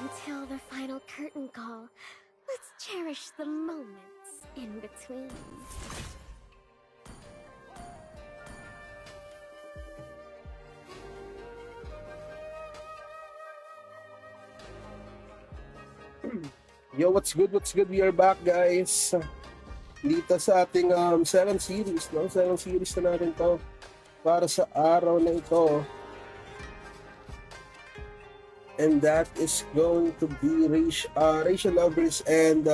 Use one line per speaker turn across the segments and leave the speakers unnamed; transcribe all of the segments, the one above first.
until the final curtain call. Let's cherish the moments in between.
Yo, what's good? What's good? We are back, guys. Dito sa ating 7 series, no? 7 series na natin to para sa araw na ito. And that is going to be Rachel Lovers and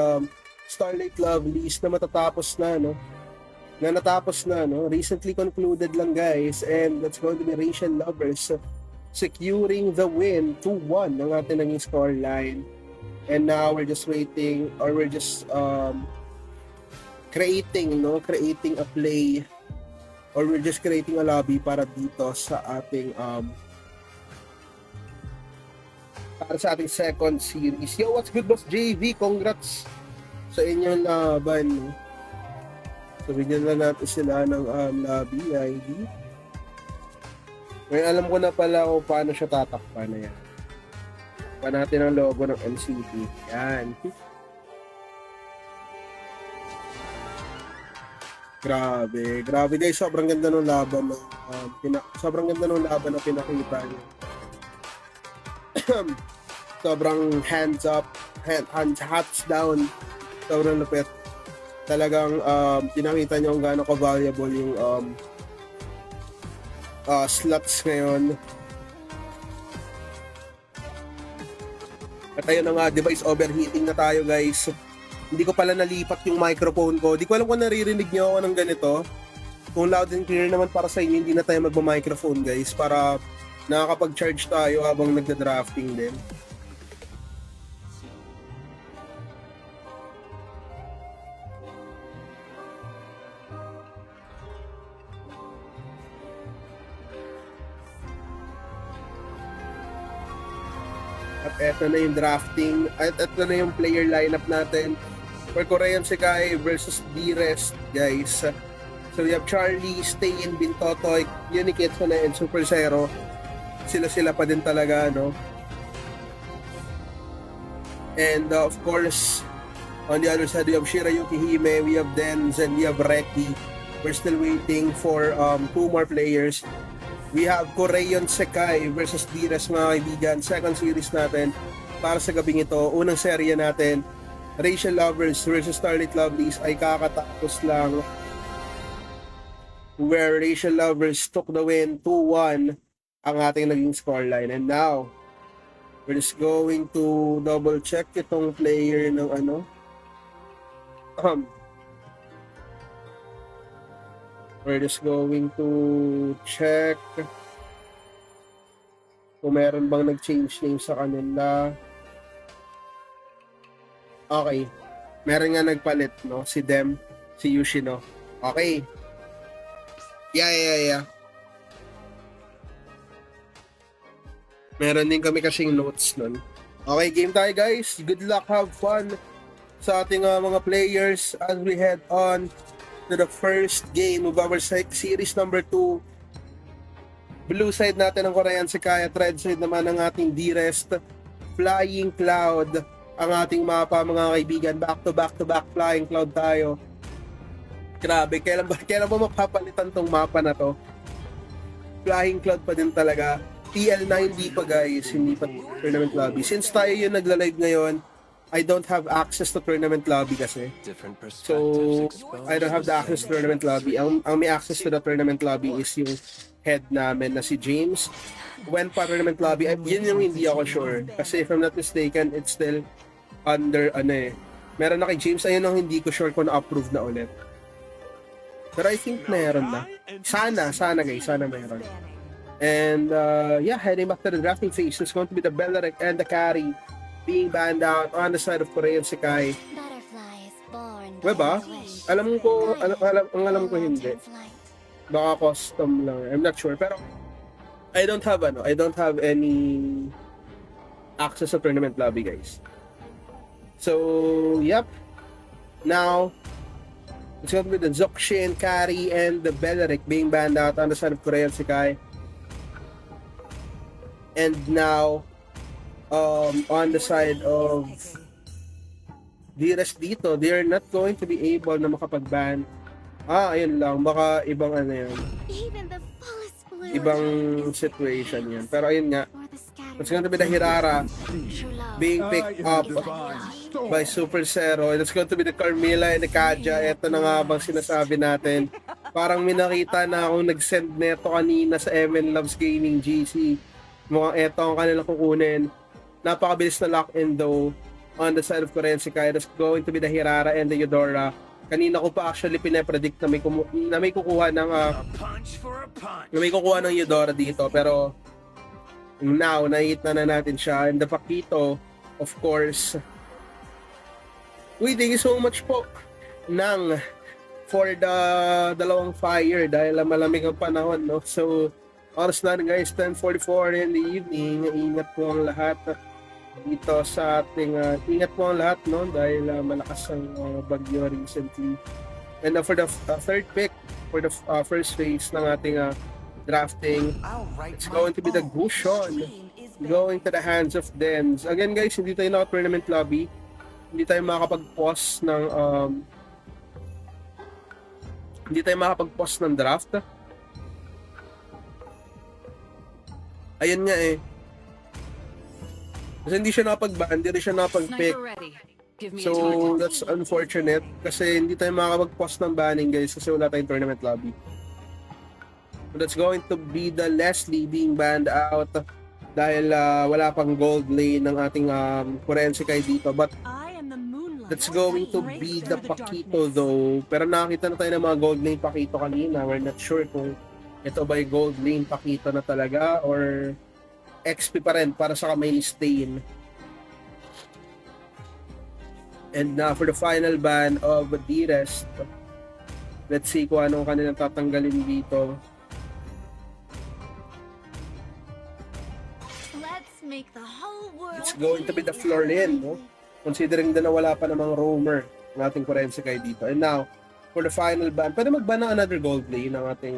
Starlight Lovelies na matatapos na, no? Na natapos na, no? Recently concluded lang, guys. And that's going to be Rachel Lovers securing the win 2-1 ng ating naging scoreline. And now we're just waiting, or we're just creating a play, or we're just creating a lobby para dito sa ating para sa ating second series. Yo, what's good, Boss JV? Congrats sa inyong laban. No? So bigyan na natin sila ng lobby ID. Ngayon alam ko na pala kung paano siya tatakpan na yan. Pa natin ang logo ng MCT. Yan. Grabe guys, sobrang ganda ng laban na sobrang ganda ng laban na pinakita niyo. Sobrang hands up, hats down. Sobrang lupit. Talagang pinakita niyo kung gaano ka-valuable yung slots ngayon. At ayun na nga, device overheating na tayo, guys. Hindi ko pala nalipat yung microphone ko. Di ko alam kung naririnig nyo ako ng ganito. Kung loud and clear naman para sa inyo, hindi na tayo magma-microphone, guys, para nakakapag-charge tayo habang nagda-drafting din. At eto na yung drafting, at eto na yung player lineup natin for Korean Sekai versus D-Rest, guys. So we have Charlie, Stain, Bintotoy, Unikitsune, and Super Zero. Sila pa din talaga, no? And of course, on the other side, we have Shirayuki Hime, we have Denz, and we have Reki. We're still waiting for 2 more players. We have Korean Sekai versus D-Rest, mga kaibigan. Second series natin para sa gabing ito. Unang serye natin, Rachel Lovers versus Starlight Lovelies, ay kakatapos lang, where Rachel Lovers took the win 2-1 ang ating naging scoreline. And now, we're just going to double check itong player ng we're just going to check kung meron bang nag-change name sa kanila. Okay. Meron nga nagpalit, no? Si Dem, si Yushino. Okay. Yeah. Meron din kami kasing notes nun. Okay, game tayo, guys. Good luck, have fun sa ating mga players as we head on to the first game of our series number 2. Blue side natin ang Korean Sekai at red side naman ang ating D-Rest. Flying Cloud ang ating mapa, mga kaibigan. Back to back Flying Cloud tayo. Grabe, kailan ba mapapalitan tong mapa na to? Flying Cloud pa din talaga. TL9 hindi pa, guys, hindi pa tournament lobby. Since tayo yung nagla-live ngayon, I don't have access to tournament lobby kasi. So, I don't have the access to tournament lobby. Ang may access to the tournament lobby is yung head namin na si James. When pa tournament lobby, yun yung hindi ako sure. Kasi if I'm not mistaken, it's still under, meron na kay James, ayun ang hindi ko sure kung na-approve na ulit. Pero I think meron na. Sana guys, sana meron. And, heading back to the drafting phase, it's going to be the Beleric and the Carry being banned out on the side of Korean Sekai. Diba? Alam ko hindi. Baka custom lang. I'm not sure. Pero, I don't have any access to tournament lobby, guys. So, yep. Now, it's going to be the Zokshin, Kari, and the Beleric being banned out on the side of Korean Sekai. And now, on the side of Dearest dito, they're not going to be able na makapag-ban. Ayun lang, baka ibang ano yan,
Even the fullest blue
ibang
is
situation
fading
yan. Pero ayun nga,
for the scattered
it's going to be the Hirara
true love.
being picked up by Super Zero. And it's going to be the Carmilla and the Kaja. Ito na nga bang sinasabi natin. Parang may nakita na akong nag-send neto kanina sa MN Loves Gaming GC. Mukhang eto ang kanilang kukunin. Napakabilis na lock-in though on the side of Currency Kai. It's going to be the Hirara and the Eudora. Kanina ko pa actually pinapredict na may kukuha ng Eudora dito, pero now na-hit na natin siya. And the Paquito, of course, thank you so much po for the dalawang fire dahil malamig ang panahon, no? So oras na guys, 10:44 in the evening. Ingat po ang lahat dito sa ating ingat po ang lahat, no, dahil malakas ang bagyo recently. And for the third pick for the first phase ng ating drafting, it's going to be the Gushon going to the hands of Dens. Again guys, hindi tayo naka-tournament lobby, hindi tayo makakapag-pause ng draft. Ayun nga eh. Kasi hindi siya nakapag-ban, hindi rin siya nakapag-pick. So, that's unfortunate. Kasi hindi tayo makakapag-pause ng banning guys kasi wala tayong tournament lobby. So, that's going to be the Leslie being banned out dahil wala pang gold lane ng ating Currency Kai dito. But that's going to be the Paquito though. Pero nakakita na tayo ng mga gold lane Paquito kanina. We're not sure kung ito ba yung gold lane Paquito na talaga or XP pa rin para sa kamay ni Stain. And for the final ban of Dearest, let's see kung anong kanilang tatanggalin dito. It's going to be the Florin, no? Considering na wala pa namang roamer ng ating Currency Kai dito. And now, for the final ban, pwede mag-ban ng another gold lane ng ating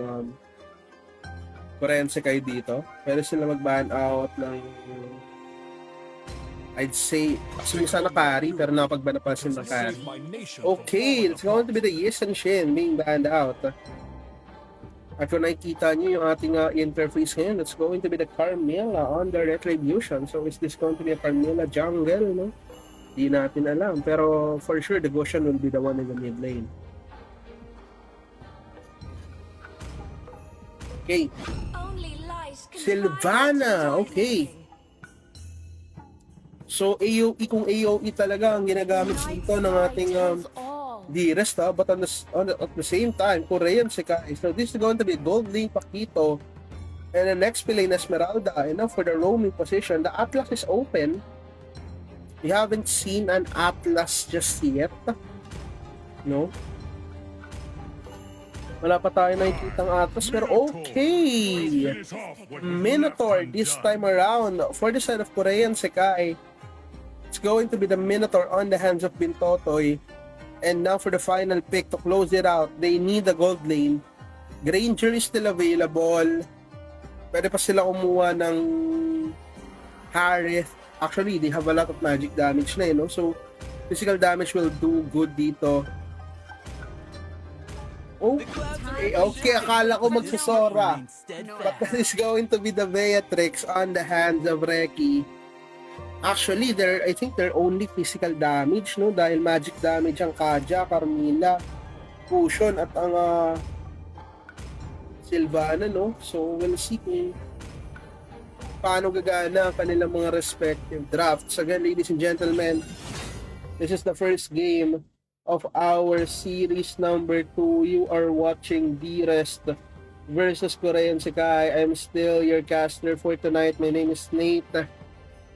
Currency Kai dito. Pwede sila mag-ban out ng I'd say actually sana carry, pero nakapag-ban na pa sila carry. Okay, it's going to be the Yes and Shin being banned out. At kung nakikita nyo yung ating interface ngayon, it's going to be the Carmilla on the Retribution. So is this going to be a Carmilla jungle, no? Di natin alam, pero for sure the Goshen will be the one in the mid lane. Okay, Sylvana, okay. So AOE, kung AOE talaga ang ginagamit dito ng ating Dearest, but at the same time, Korean Sekai. So this is going to be Gold Lane Paquito and the next lane Esmeralda. And now for the roaming position, the Atlas is open. We haven't seen an Atlas just yet, no? Wala pa tayo nakikitang Atlas, pero okay! Minotaur this time around for the side of Korean Sekai. It's going to be the Minotaur on the hands of Bintotoy. And now for the final pick to close it out, they need a gold lane. Granger is still available. Pwede pa sila kumuha ng Harith. Actually, they have a lot of magic damage na, no? So, physical damage will do good dito. Okay, akala ko magsusora. But that is going to be the Beatrix on the hands of Reki. Actually, I think they're only physical damage, no? Dahil magic damage ang Kaja, Carmilla, Fusion, at ang Sylvana, no? So, we'll see kung paano gagana ang kanilang mga respective drafts. Again, ladies and gentlemen, this is the first game of our series number 2. You are watching Dearest versus Korean Sekai. I'm still your caster for tonight. My name is Nate.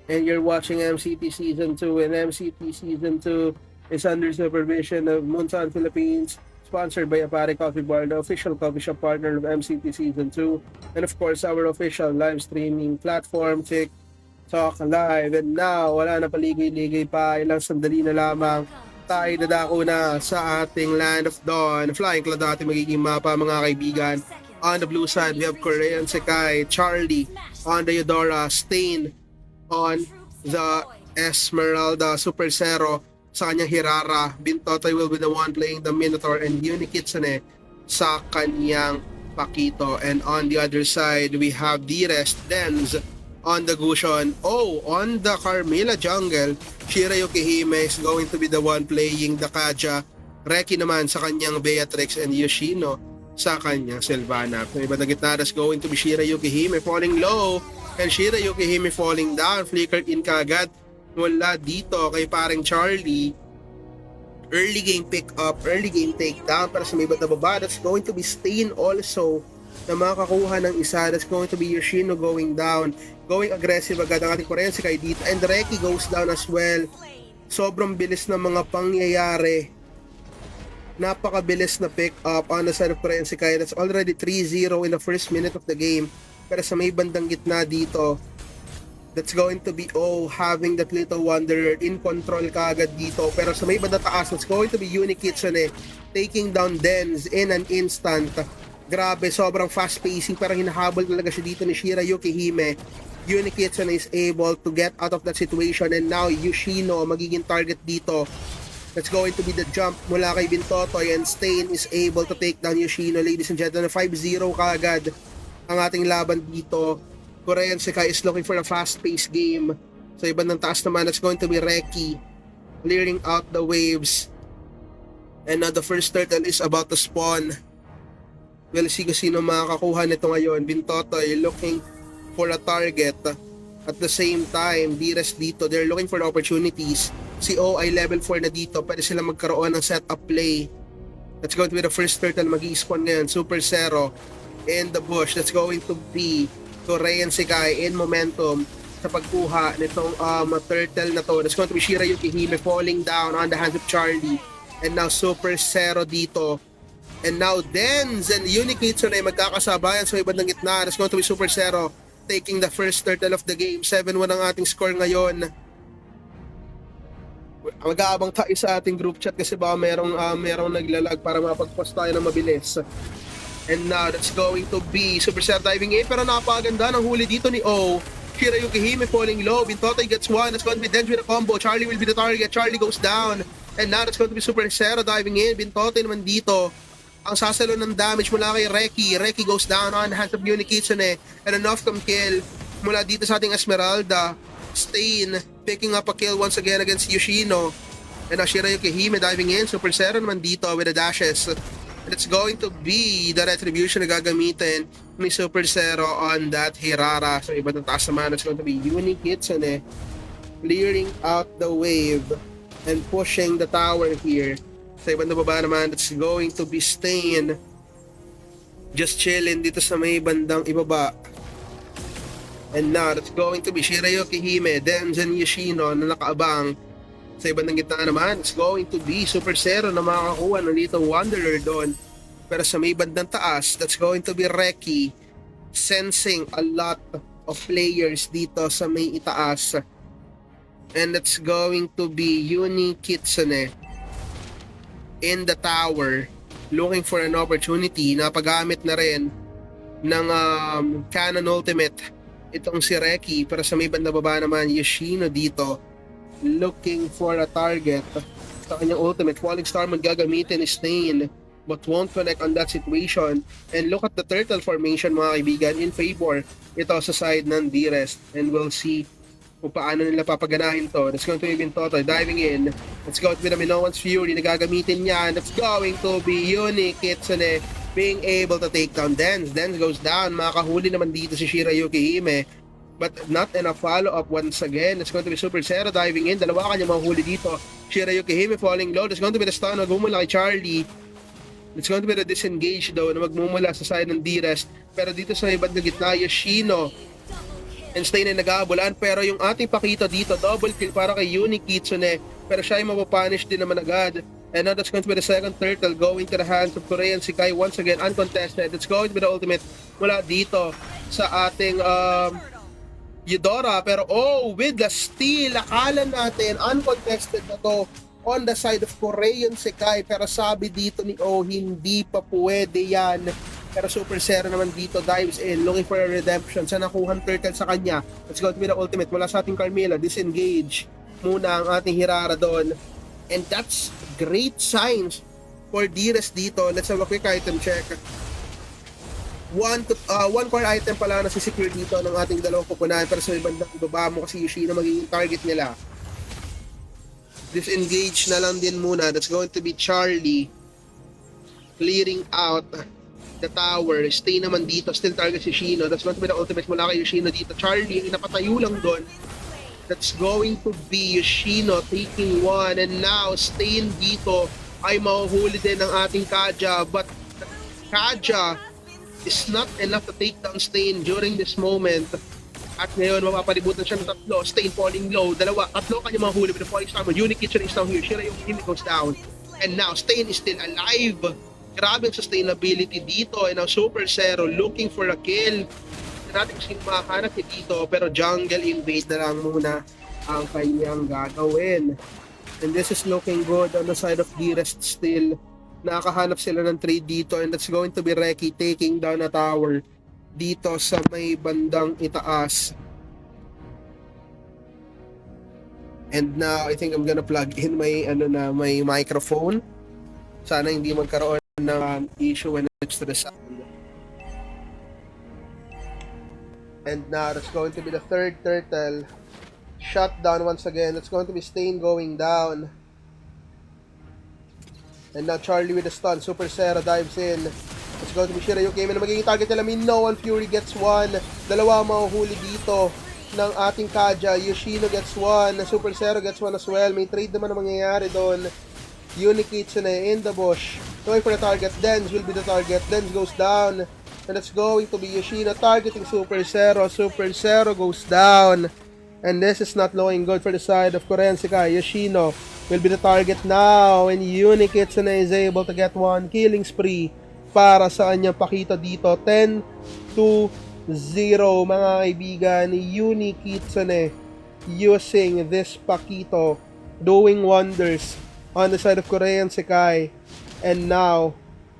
And you're watching MCT Season 2. And MCT Season 2 is under supervision of Moonsan Philippines, sponsored by Apare Coffee Bar, the official coffee shop partner of MCT Season 2. And of course, our official live streaming platform, TikTok Live. And now, wala na paligay-ligay pa. Ilang sandali na lamang. Tayo dadako na sa ating Land of Dawn. Flying Cloud ating magiging mapa, mga kaibigan. On the blue side, we have Korean Sekai, Charlie on the Eudora, Stain on the Esmeralda Super Zero sa kanyang Hirara. Bintotoy will be the one playing the Minotaur and Unikitsune sa kanyang Pakito. And on the other side, we have Direst Denz on the Gushon. Oh, on the Carmilla jungle, Shirayuki Hime is going to be the one playing the Kaja. Reki naman sa kanyang Beatrix and Yoshino sa kanyang Sylvana. Sa iba na gitna, is going to be Shirayuki Hime falling low and Shirayuki Hime falling down. Flickered in kagad mula dito kay paring Charlie. Early game pick up, early game takedown para sa may iba't na baba. That's going to be Stain also na makakuha ng isa. That's going to be Yoshino going down. Going aggressive agad ang ating Korean Sekai dito. And Reki goes down as well. Sobrang bilis ng mga pangyayari. Napakabilis na pick up on the side of Korean Sekai. That's already 3-0 in the first minute of the game. Pero sa may bandang gitna dito, that's going to be having that little Wanderer in control kaagad dito. Pero sa may banda taas, it's going to be Unikitsune taking down Denz in an instant. Grabe, sobrang fast pacing. Parang hinahabol talaga siya dito ni Shirayuki Hime. Unikitsune is able to get out of that situation. And now Yoshino magiging target dito. That's going to be the jump mula kay Bintotoy. And Stain is able to take down Yoshino. Ladies and gentlemen, 5-0 kaagad ang ating laban dito. Korean Sekai is looking for a fast-paced game. Sa ibang ng taas naman, it's going to be Reki clearing out the waves. And now the first turtle is about to spawn. We'll see kung sino makakakuha nito ngayon. Bintotoy looking for a target. At the same time, Direst dito, they're looking for the opportunities. Si O ay level 4 na dito. Pwede sila magkaroon ng setup play. That's going to be the first turtle mag-i-spawn ngayon. Super Zero in the bush. That's going to be Korean Sekai in momentum sa pagkuha nitong turtle na to. That's going to be Shirayuki Hime falling down on the hands of Charlie. And now Super Zero dito. And now Denz and Unikitsune magkakasabayan sa ibang ng gitna. That's going to be Super Zero taking the first turtle of the game. 7-1 ang ating score ngayon. Mag-aabang tayo sa ating group chat kasi baka merong naglalag para mapag-post tayo ng mabilis. And now that's going to be Super Zero diving in, pero napakaganda ng huli dito ni O. Shirayuki Hime falling low. Bintotoy gets one. That's going to be Denz with a combo. Charlie will be the target. Charlie goes down. And now that's going to be Super Zero diving in. Bintotoy naman dito ang sasalo ng damage mula kay Reki. Reki goes down on the hands of Unikitsune. And an off-cam kill mula dito sa ating Esmeralda. Stain picking up a kill once again against Yoshino. And now Shirayuki Hime diving in. Super Zero naman dito with the dashes. And it's going to be the retribution na gagamitin ni Super Zero on that Hirara. So iba ng taas naman, it's going to be Unikitsune clearing out the wave and pushing the tower here. Sa ibang baba naman, it's going to be Stain just chilling dito sa may bandang ibaba. And now, it's going to be Shirayuki Hime, Denz and Yoshino na nakaabang. Sa ibang ng gitna naman, it's going to be Super Zero na makakakuha ng little Wanderer doon. Pero sa may bandang taas, that's going to be Reki sensing a lot of players dito sa may itaas. And that's going to be Unikitsune in the tower looking for an opportunity. Napagamit na rin ng Cannon Ultimate itong si Reki. Pero sa may bandang baba naman, Yoshino dito looking for a target sa kanyang ultimate. Falling Star gagamitin ni Stain but won't connect on that situation. And look at the turtle formation mga kaibigan in favor ito sa side ng Direst. And we'll see kung paano nila papaganahin to. That's going to be Bintotoy diving in. Let's go to the Minoan's Fury na gagamitin niya. That's going to be Unikitsune being able to take down Denz. Denz goes down. Makahuli naman dito si Shirayuki Hime. But not enough follow-up once again. It's going to be Super Zero diving in. Dalawa kanya mahuli dito. Shirayuki Hime falling low. It's going to be the stun na gumula kay Charlie. It's going to be the disengage daw na magmumula sa side ng Direst. Pero dito sa ibang na gitna, Yoshino and Stain ay nag-aabulan. Pero yung ating Pakito dito, double kill para kay Unikitsune. Pero siya ay mapapunish din naman agad. And now that's going to be the second turtle going to the hands of Korean Sekai. Once again, uncontested. It's going to be the ultimate mula dito sa ating Eudora. Pero with the steal, akala natin uncontested na to on the side of Korean Sekai. Pero sabi dito ni hindi pa pwede yan. Pero Super Zero naman dito dives in, looking for a redemption. Sa nakuhang turtle sa kanya. Let's go to be the ultimate mula sa ating Carmilla. Disengage muna ang ating Hirara doon. And that's great signs for Dires dito. Let's have a quick item check. One core item pala na si-secure dito ng ating dalawang pupunahan, pero sa ibandang ibaba mo kasi Yoshino magiging target nila. Disengage na lang din muna. That's going to be Charlie clearing out the tower. Stay naman dito, still target si Yoshino. That's going to be the ultimate mula kay Yoshino dito. Charlie yung napatayo lang doon. That's going to be Yoshino taking one, and now Stain dito ay mahuhuli din ng ating Kaja, but Kaja is not enough to take down Stain during this moment. At ngayon, mapapalibutan siya ng tatlo. Stain falling low. Tatlo kanya mahuli with the falling star. Unique Kitchen is down here. Shira yung him goes down. And now, Stain is still alive. Grabe ang sustainability dito. And now, Super Zero looking for a kill. Hindi natin kasi makahanap dito. Pero jungle invade na lang muna ang kanyang gagawin. And this is looking good on the side of Dearest still. Nakahanap sila ng trade dito, and that's going to be Reki taking down a tower dito sa may bandang itaas. And now I think I'm gonna plug in my microphone. Sana hindi magkaroon ng issue when it's to the sound. And now that's going to be the third turtle shut down once again. It's going to be Stain going down. And now Charlie with the stun. Super Zero dives in. It's going to be Shirayuki na magiging target nila. Minoan Fury gets one. Dalawa mahuhuli dito ng ating Kaja. Yoshino gets one. Super Zero gets one as well. May trade naman na mangyayari doon. Unique Kitsune in the bush. Going for the target. Denz will be the target. Denz goes down. And it's going to be Yoshino targeting Super Zero. Super Zero goes down. And this is not looking good for the side of Korensikai. Yoshino will be the target now, and Unique Kitsune is able to get one killing spree para sa kanyang Pakito dito. 10-0 mga kaibigan. Unique Kitsune using this Pakito, doing wonders on the side of Korean Sekai. And now,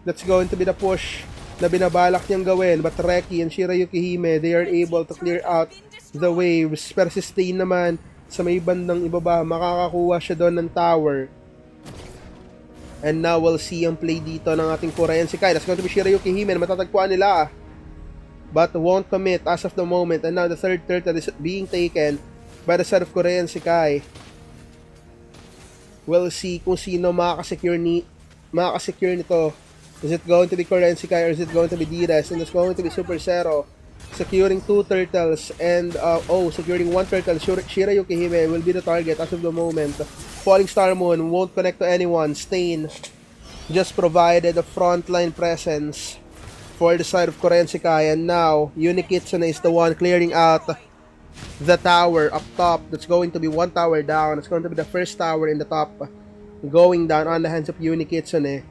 that's going to be the push na binabalak niyang gawin. But Reki and Shirayuki Hime, they are able to clear out the waves. Pero si Stain naman, sa may bandang ibaba, makakakuha siya doon ng tower. And now we'll see ang play dito ng ating Korean Sekai. That's going to be Shirayuki Hime. Matatagpuan nila, but won't commit as of the moment. And now the third turtle is being taken by the side of Korean Sekai. We'll see kung sino makakasecure nito. Is it going to be Korean Sekai or is it going to be Dires? And it's going to be Super Zero securing two turtles, and securing one turtle. Shirayuki Hime will be the target as of the moment. Falling Star Moon won't connect to anyone. Stain just provided a frontline presence for the side of Korean Sekai, and now Unique Kitsune is the one clearing out the tower up top. That's going to be one tower down. It's going to be the first tower in the top going down on the hands of Unique Kitsune.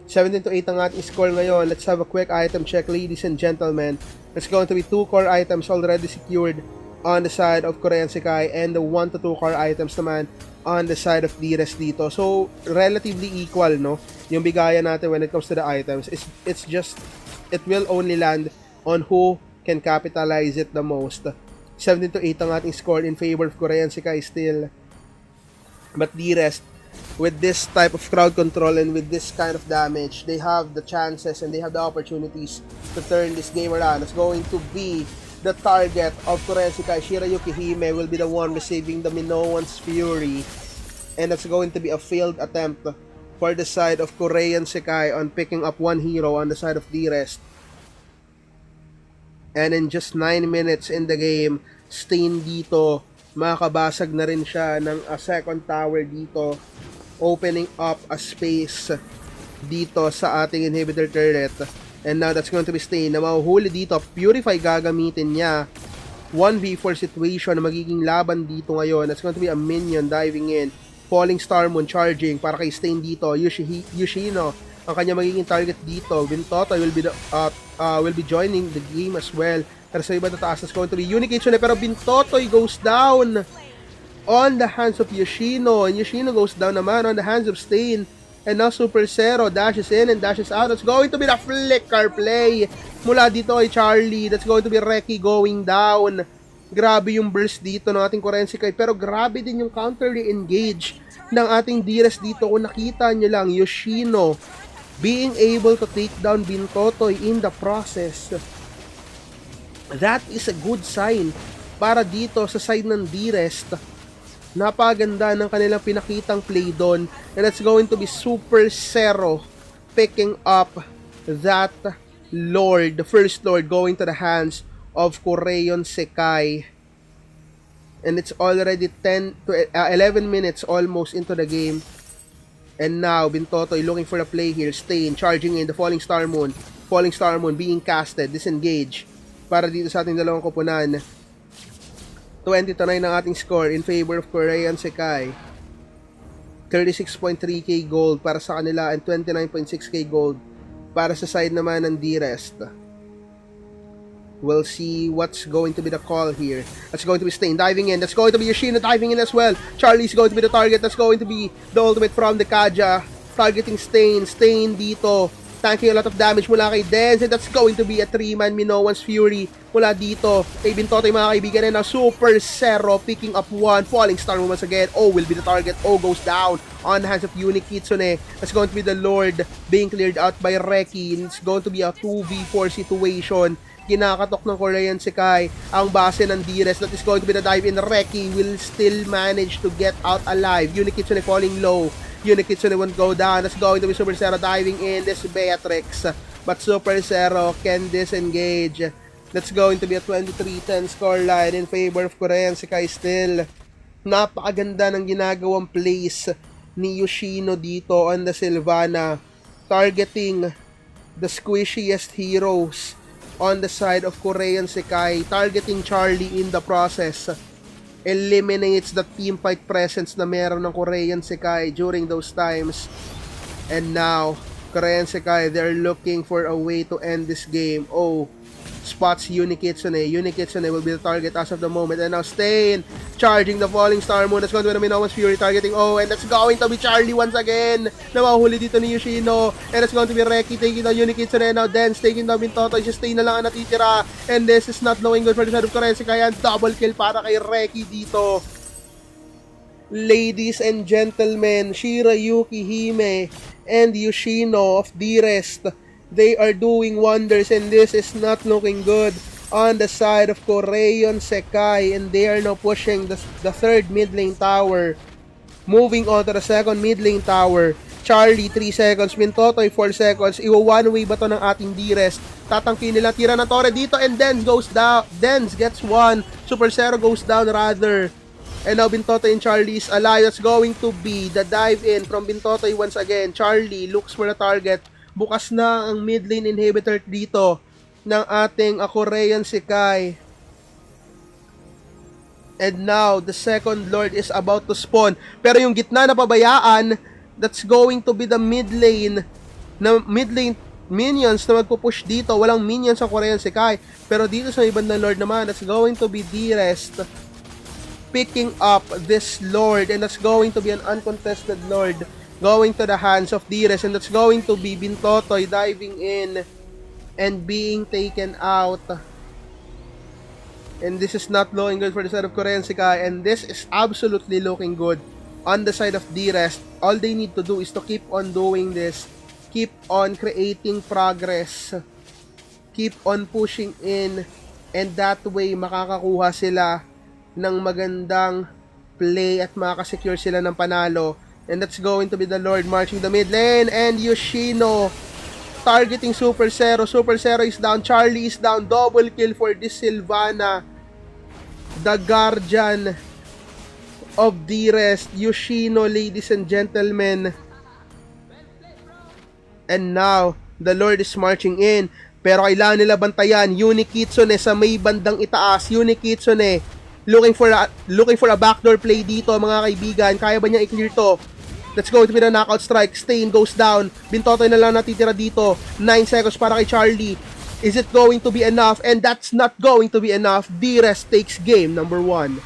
17-8 ang ating score ngayon. Let's have a quick item check, ladies and gentlemen. It's going to be 2 core items already secured on the side of Korean Sekai, and the 1 to 2 core items naman on the side of Dires dito. So, relatively equal, no? Yung bigayan natin when it comes to the items. It's just, it will only land on who can capitalize it the most. 17-8 ang ating score in favor of Korean Sekai still. But Dires, with this type of crowd control and with this kind of damage, they have the chances and they have the opportunities to turn this game around. It's going to be the target of Korean Sekai. Shirayuki Hime will be the one receiving the Minoan's Fury, and that's going to be a failed attempt for the side of Korean Sekai on picking up one hero on the side of Dires. And in just 9 minutes in the game, Stain dito, makakabasag na rin siya ng a second tower dito, opening up a space dito sa ating inhibitor turret. And now that's going to be Stain na mahuhuli dito. Purify gagamitin niya. 1v4 situation na magiging laban dito ngayon. That's going to be a minion diving in. Falling Star Moon charging para kay Stain dito. Yoshino ang kanya magiging target dito. Bintoto will be joining the game as well. Pero sa iba na taas, that's going to be Unique Kitsune, pero Bintotoy goes down on the hands of Yoshino, and Yoshino goes down naman on the hands of Stain. And now Super Zero dashes in and dashes out. That's going to be the flicker play mula dito kay Charlie. That's going to be Reki going down. Grabe yung burst dito ng ating Korensikai. Pero grabe din yung counter re-engage ng ating Dires dito. Kung nakita nyo lang, Yoshino being able to take down Bintotoy in the process. That is a good sign para dito sa side ng Dires. Napaganda ng kanilang pinakitang play doon. And that's going to be Super Zero picking up that Lord, the first Lord, going to the hands of Korean Sekai. And it's already 11 minutes almost into the game. And now, Bintotoy looking for the play here. Stain charging in the Falling Star Moon. Falling Star Moon being casted, disengage. Para dito sa ating dalawang koponan. 20-9 ang ating score in favor of Korean Sekai. 36.3k gold para sa kanila and 29.6k gold para sa side naman ng Dires. We'll see what's going to be the call here. That's going to be Stain diving in. That's going to be Yoshino diving in as well. Charlie's going to be the target. That's going to be the ultimate from the Kaja. Targeting Stain. Stain dito. Tanking a lot of damage mula kay Denz. And that's going to be a 3-man Minoan's Fury mula dito kay Bintotoy mga kaibigan. And now Super Zero picking up one. Falling Star once again. O will be the target. O goes down on the hands of Unique Kitsune. That's going to be the Lord being cleared out by Reki. And it's going to be a 2v4 situation. Kinakatok ng Korean Sekai ang base ng Dires. That is going to be the dive in. Reki will still manage to get out alive. Unique Kitsune falling low. Unique Kitsune won't go down. That's going to be Super Zero diving in. This Beatrix. But Super Zero can disengage. That's going to be a 23-10 scoreline in favor of Korean Sekai still. Napakaganda ng ginagawang plays ni Yoshino dito on the Sylvana. Targeting the squishiest heroes on the side of Korean Sekai. Targeting Charlie in the process. Eliminates the teamfight presence na meron ng Korean Sekai during those times. And now, Korean Sekai, they're looking for a way to end this game. Oh, spots Unique Kitsune. Unique Kitsune will be the target as of the moment. And now Stain charging the Falling Star Moon. That's going to be the Minoan's Fury targeting. Oh, and that's going to be Charlie once again. Nawahuli dito ni Yoshino. And it's going to be Reki taking down Unique Kitsune. And now Denz taking down Bintotoy. Si Stain na lang ang natitira. And this is not looking good for the side of Korean Sekai. And double kill para kay Reki dito. Ladies and gentlemen, Shirayuki Hime and Yoshino of Dires, they are doing wonders, and this is not looking good on the side of Korean Sekai, and they are now pushing the third mid lane tower. Moving on to the second mid lane tower. Charlie 3 seconds, Bintotoy 4 seconds. Iwa one way ba to ng ating Dires? Tatangkin nila, tira na Torre dito, and Denz goes down. Denz gets one. Super Zero goes down rather. And now Bintotoy and Charlie is alive. That's going to be the dive in from Bintotoy once again. Charlie looks for the target. Bukas na ang mid lane inhibitor dito ng ating Korean Sekai. And now, the second Lord is about to spawn. Pero yung gitna na pabayaan, that's going to be the mid lane minions na magpupush dito. Walang minions sa Korean Sekai. Pero dito sa ibang na Lord naman, that's going to be Dires picking up this Lord. And that's going to be an uncontested Lord going to the hands of Dires, and that's going to be Bintotoy diving in and being taken out. And this is not looking good for the side of Korean Sekai, and this is absolutely looking good on the side of Dires. All they need to do is to keep on doing this, keep on creating progress, keep on pushing in, and that way makakakuha sila ng magandang play at makakasecure sila ng panalo. And that's going to be the Lord marching the mid lane. And Yoshino targeting Super Zero. Super Zero is down. Charlie is down. Double kill for this Sylvana, the guardian of Dires. Yoshino, ladies and gentlemen. And now, the Lord is marching in. Pero kailangan nila bantayan. Unique Kitsune sa may bandang itaas. Unique Kitsune looking for a backdoor play dito, mga kaibigan. Kaya ba niya i-clear to? Let's go to be the knockout strike. Stain goes down. Bintotoy na lang natitira dito. 9 seconds para kay Charlie. Is it going to be enough? And that's not going to be enough. Dires takes game number 1.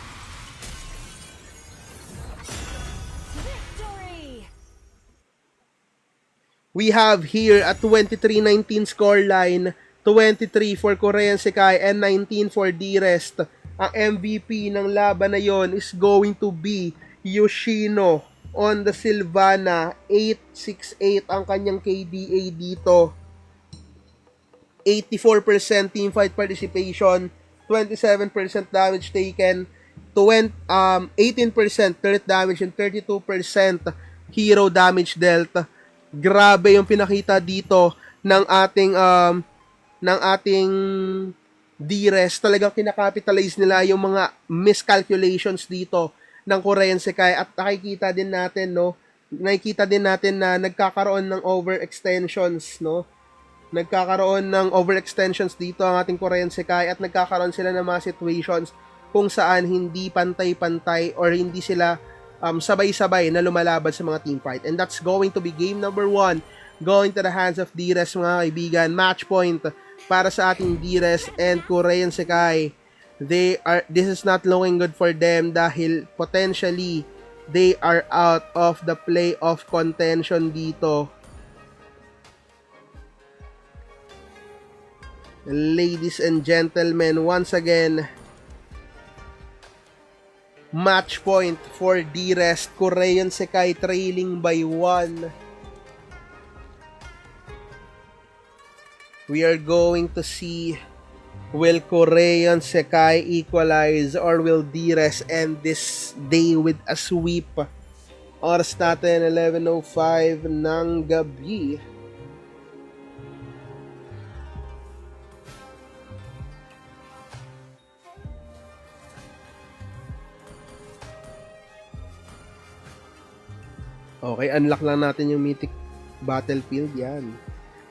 We have here a 23-19 scoreline, 23 for Korean Sekai and 19 for D-Rest. Ang MVP ng laban na yon is going to be Yoshino on the Sylvana. 868 ang kanyang KDA dito. 84% teamfight participation, 27% damage taken, 18% turret damage, and 32% hero damage dealt. Grabe yung pinakita dito ng ating D-Rest. Talagang kinakapitalize nila yung mga miscalculations dito ng Korean Sekai, at nakikita din natin na nagkakaroon ng overextensions, no? Nagkakaroon ng overextensions dito ang ating Korean Sekai, at nagkakaroon sila ng mga situations kung saan hindi pantay-pantay or hindi sila sabay-sabay na lumalaban sa mga teamfight. And that's going to be game number 1 going to the hands of D-Rest, mga kaibigan. Match point para sa ating D-Rest and Korean Sekai. This is not looking good for them dahil potentially they are out of the playoff contention dito. Ladies and gentlemen, once again, match point for D-Rest. Korean Sekai trailing by 1. We are going to see, will Korean Sekai equalize or will D-Rest end this day with a sweep? Oras natin 11:05 ng gabi. Okay, unlock lang natin yung Mythic Battlefield, yan.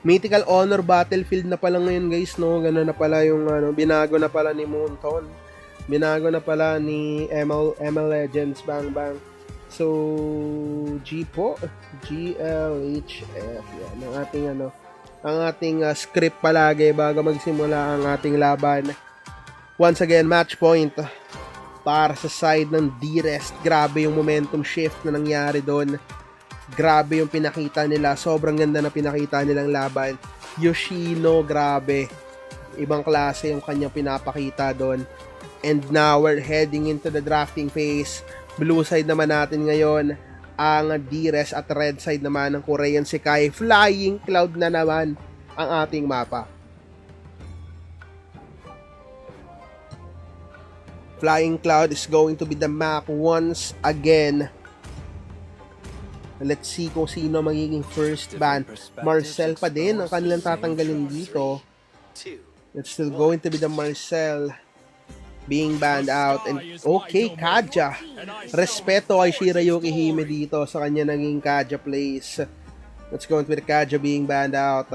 Mythical Honor Battlefield na pala ngayon, guys, no? Ganun na pala yung, binago na pala ni Moonton. Binago na pala ni ML Legends, bang bang. So, G po, GLHF, yan, ang ating script palagi bago magsimula ang ating laban. Once again, match point para sa side ng D-Rest. Grabe yung momentum shift na nangyari doon. Grabe yung pinakita nila. Sobrang ganda na pinakita nilang laban. Yoshino, grabe. Ibang klase yung kanyang pinapakita doon. And now, we're heading into the drafting phase. Blue side naman natin ngayon ang D-Rest, at red side naman ng Korean Sekai. Flying Cloud na naman ang ating mapa. Flying Cloud is going to be the map once again. Let's see kung sino magiging first ban. Marcel pa din ang kanilang tatanggalin dito. It's still going to be the Marcel being banned out. And okay, Kaja. Respeto kay Shirayuki Hime dito sa kanya naging Kaja plays. Let's go with Kaja being banned out.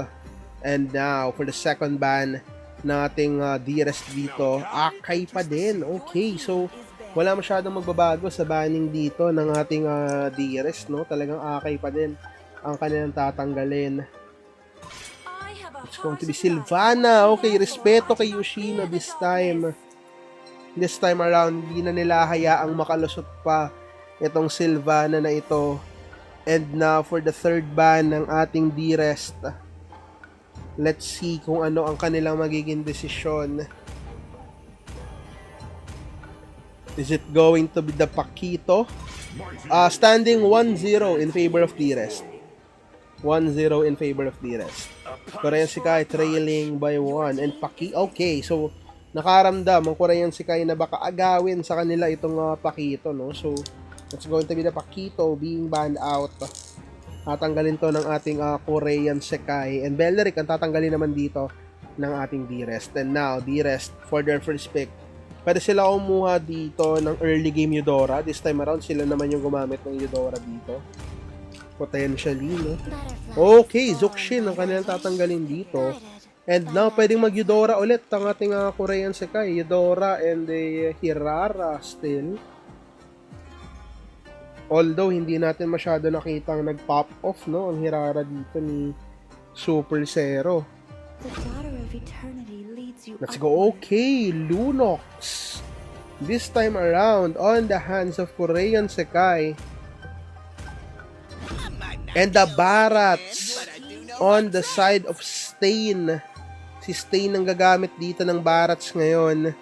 And now, for the second ban nating D-Rest dito, Akai pa din. Okay, so wala masyadong magbabago sa banning dito ng ating D-Rest, no? Talagang Akai pa din ang kanilang tatanggalin. It's going to be Sylvana. Okay, respeto kay Yoshino this time. This time around, hindi na nila hayaang makalusot pa itong Sylvana na ito. And now, for the third ban ng ating D-Rest. Let's see kung ano ang kanilang magiging desisyon. Is it going to be the Pakito? Standing 1-0 in favor of D-Rest. 1-0 in favor of D-Rest. Korean Sekai trailing by 1. And okay, so nakaramdam ang Korean Sekai na baka agawin sa kanila itong Pakito, no? So, it's going to be the Pakito being banned out. Tatanggalin to ng ating Korean Sekai. And Belleric ang tatanggalin naman dito ng ating D-Rest. And now, D-Rest for their first pick. Pwede sila kumuha dito ng early game Eudora. This time around, sila naman yung gumamit ng Eudora dito. Potentially, no? Okay, Zuxin ang kanilang tatanggalin dito. And now, pwedeng mag-Eudora ulit ang ating Korean Sekai. Eudora and Hirara still. Although, hindi natin masyado nakitang nag-pop off, no? Ang Hirara dito ni Super Zero. Let's go. Okay, Lunox. This time around, on the hands of Korean Sekai. And the Barats. on the side of Stain. Si Stain ang gagamit dito ng Barats ngayon.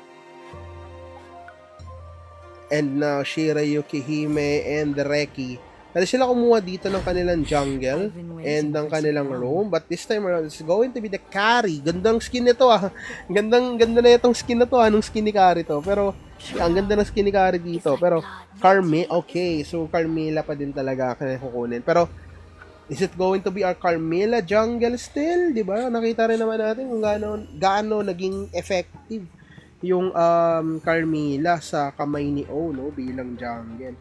And now, Shira Yukihime and Reki. Pwede sila kumuha dito ng kanilang jungle and ng kanilang roam. But this time around, it's going to be the carry. Gandang skin nito ah. Ganda na itong skin na to. Anong skin ni carry to? Pero, ang ganda ng skin ni carry dito. Pero, okay. So, Carmilla pa din talaga kaya kukunin. Pero, is it going to be our Carmilla jungle still? Diba? Nakita rin naman natin kung gaano naging effective yung Carmilla sa kamay ni O, no? Bilang jungle.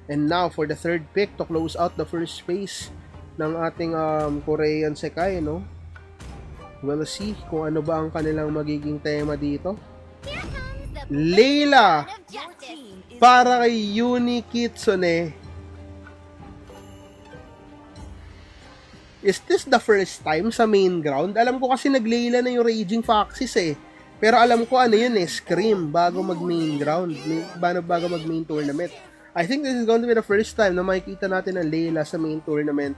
And now, for the third pick to close out the first phase ng ating Korean Sekai, no? We'll see kung ano ba ang kanilang magiging tema dito. Layla! Para kay Yuni Kitsune. Is this the first time sa main ground? Alam ko kasi nag-Layla na yung Raging Foxes eh. Pero alam ko ano yun eh, Scream bago mag-main ground. Bago mag-main tournament. I think this is going to be the first time na makikita natin ang Layla sa main tournament.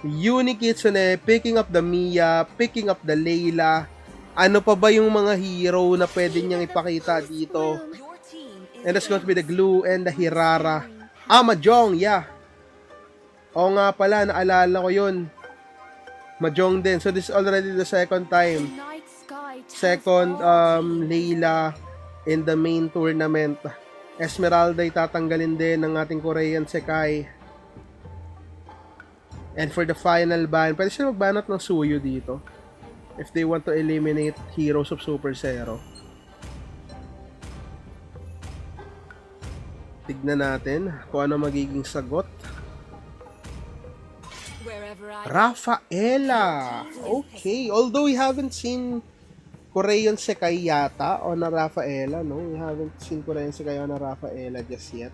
Yuni Kitsune, picking up the Mia, picking up the Layla. Ano pa ba yung mga hero na pwede niyang ipakita dito? And that's going to be the Glue and the Hirara. Mahjong, yeah. Oo nga pala, naalala ko yun. Mahjong din. So this is already the second time. Second Layla in the main tournament. Esmeralda ay tatanggalin din ng ating Korean Sekai. And for the final ban, pwede sila magbanat ng Suyo dito if they want to eliminate Heroes of Super Zero. Tignan natin kung ano magiging sagot. Rafaela! Okay, although we haven't seen Korean Sekai yata on a Rafaela, no? We haven't seen Korean Sekai on a Rafaela just yet.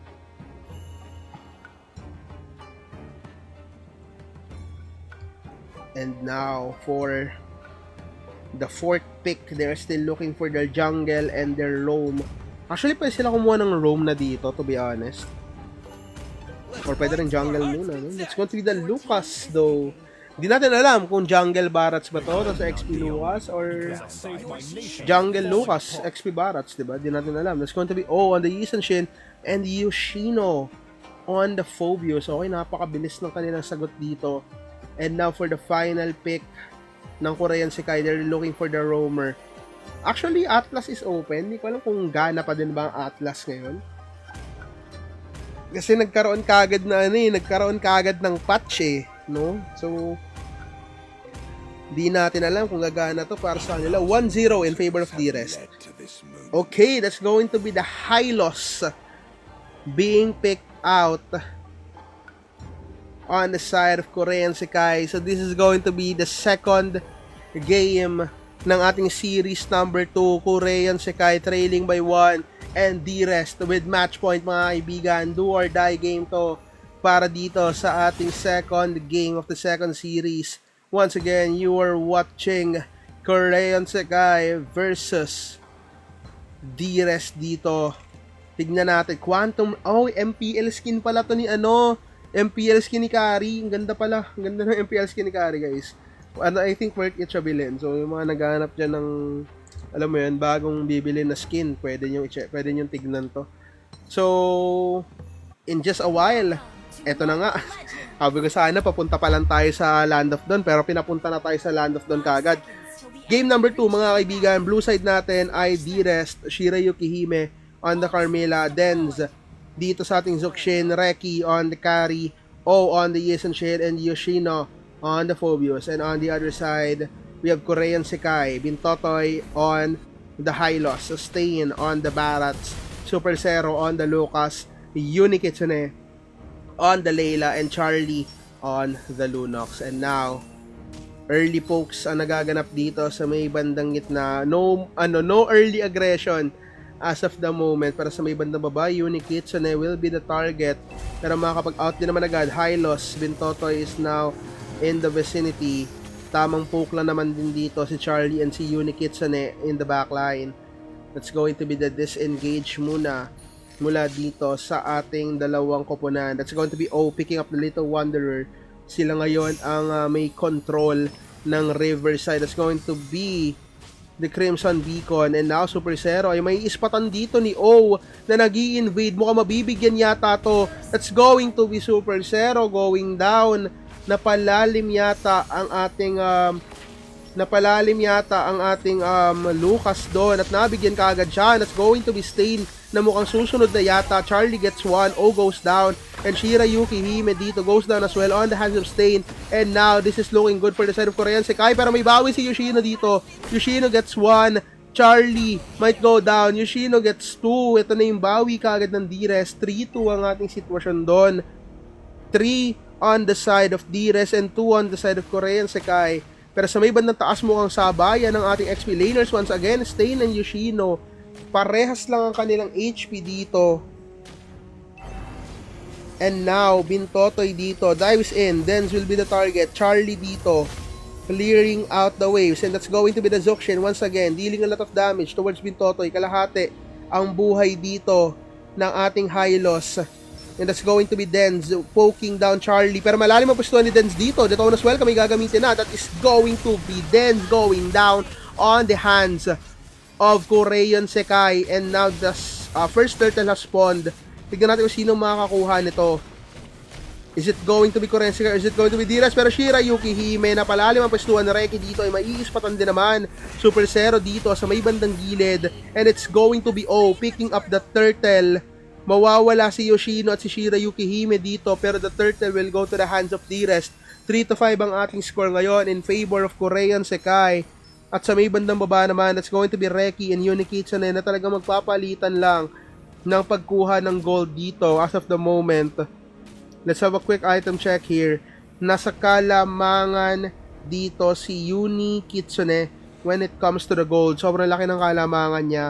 And now, for the fourth pick, they're still looking for their jungle and their roam. Actually, pwede sila kumuha ng roam na dito, to be honest. Or pwede rin jungle muna, no? It's going to be the Lucas, though. Hindi natin alam kung Jungle Barats ba to, tapos XP Lucas, or Jungle Lucas, XP Barats, diba? Hindi natin alam. There's going to be on the Yisan Shin and Yoshino on the Phobios. Okay, napakabilis ng kanilang sagot dito. And now for the final pick ng Korean Sekai, they're looking for the roamer. Actually, Atlas is open. Hindi ko alam kung gana pa din ba ang Atlas ngayon. Kasi nagkaroon kagad ng patch eh, no? So, di natin alam kung gagana to para sa kanila. 1-0 in favor of D-Rest. Okay, that's going to be the Hylos being picked out on the side of Korean Sekai. So this is going to be the second game ng ating series number 2. Korean Sekai trailing by 1 and D-Rest with match point, mga kaibigan. Do or die game to para dito sa ating second game of the second series. Once again, you are watching Korean Sekai versus D-Rest dito. Tignan natin. Quantum. MPL skin pala to ni MPL skin ni Kari. Ang ganda pala. Ang ganda ng MPL skin ni Kari, guys. I think worth it siya bilhin. So, yung mga naghahanap dyan ng, alam mo yun, bagong bibili na skin, pwede nyo tignan to. So, in just a while, eto na nga. Sabi ko sana, papunta pa lang tayo sa Land of Dawn, pero pinapunta na tayo sa Land of Dawn kagad. Game number 2, mga kaibigan. Blue side natin ay D-Rest, Shira Yukihime on the Carmilla, Denz dito sa ating Zuxin, Reki on the Carry, on the Yisan Shin, and Yoshino on the Phobios. And on the other side, we have Korean Sekai, Bintotoy on the Hylos, Sustain on the Barats, Super Zero on the Lucas, Yuni Kitsune on the Layla, and Charlie on the Lunox. And now, early pokes ang nagaganap dito sa may bandang gitna. No early aggression as of the moment. Para sa may bandang baba, Yuni Kitsune will be the target. Pero makakapag-out din naman agad. Hylos, Bintotoy is now in the vicinity. Tamang poke lang naman din dito si Charlie and si Yuni Kitsune in the backline. That's going to be the disengage muna mula dito sa ating dalawang koponan. That's going to be picking up the Little Wanderer. sila ngayon ang may control ng Riverside. That's going to be the Crimson Beacon. And now Super Zero ay may ispatan dito ni O na nag-i-invade. Mukhang mabibigyan yata to. That's going to be Super Zero going down. Napalalim yata ang ating Lucas doon at nabigyan kaagad siya. That's going to be Stain na mukhang susunod na yata. Charlie gets one, O goes down, and Shirayuki Hime dito goes down as well on the hands of Stain. And now this is looking good for the side of Korean Sekai, pero may bawi si Yoshino dito. Yoshino gets one, Charlie might go down, Yoshino gets two. Ito na yung bawi kaagad ng D-Res. 3-2 ang ating sitwasyon doon. 3 on the side of D-Res and 2 on the side of Korean Sekai. Pero sa may bandang taas mukhang sabayan ng ating XP laners once again, Stain and Yoshino. Parehas lang ang kanilang HP dito. And now, Bintotoy dito, dives in, Denz will be the target, Charlie dito, clearing out the waves, and that's going to be the Zokshin once again, dealing a lot of damage towards Bintotoy. Kalahati ang buhay dito ng ating Hylos. And that's going to be Denz poking down Charlie. Pero malalim ang pwestuhan ni Denz dito. Detone as well kami gagamitin na. That is going to be Denz going down on the hands of Korean Sekai. And now the first turtle has spawned. Tignan natin kung sino makakakuha nito. Is it going to be Korean Sekai or is it going to be D-Res? Pero Shirayuki Hime, napalalim ang pwestuhan na Reki dito ay maiispatan din naman. Super Zero dito sa may bandang gilid. And it's going to be O picking up the turtle. Mawawala si Yoshino at si Shirayuki Hime dito, pero the turtle will go to the hands of D-Res. 3-5 ang ating score ngayon in favor of Korean Sekai. At sa may bandang baba naman, that's going to be Reki and Unikitsune na talagang magpapalitan lang ng pagkuha ng gold dito as of the moment. Let's have a quick item check here. Nasa kalamangan dito si Unikitsune when it comes to the gold. Sobrang laki ng kalamangan niya.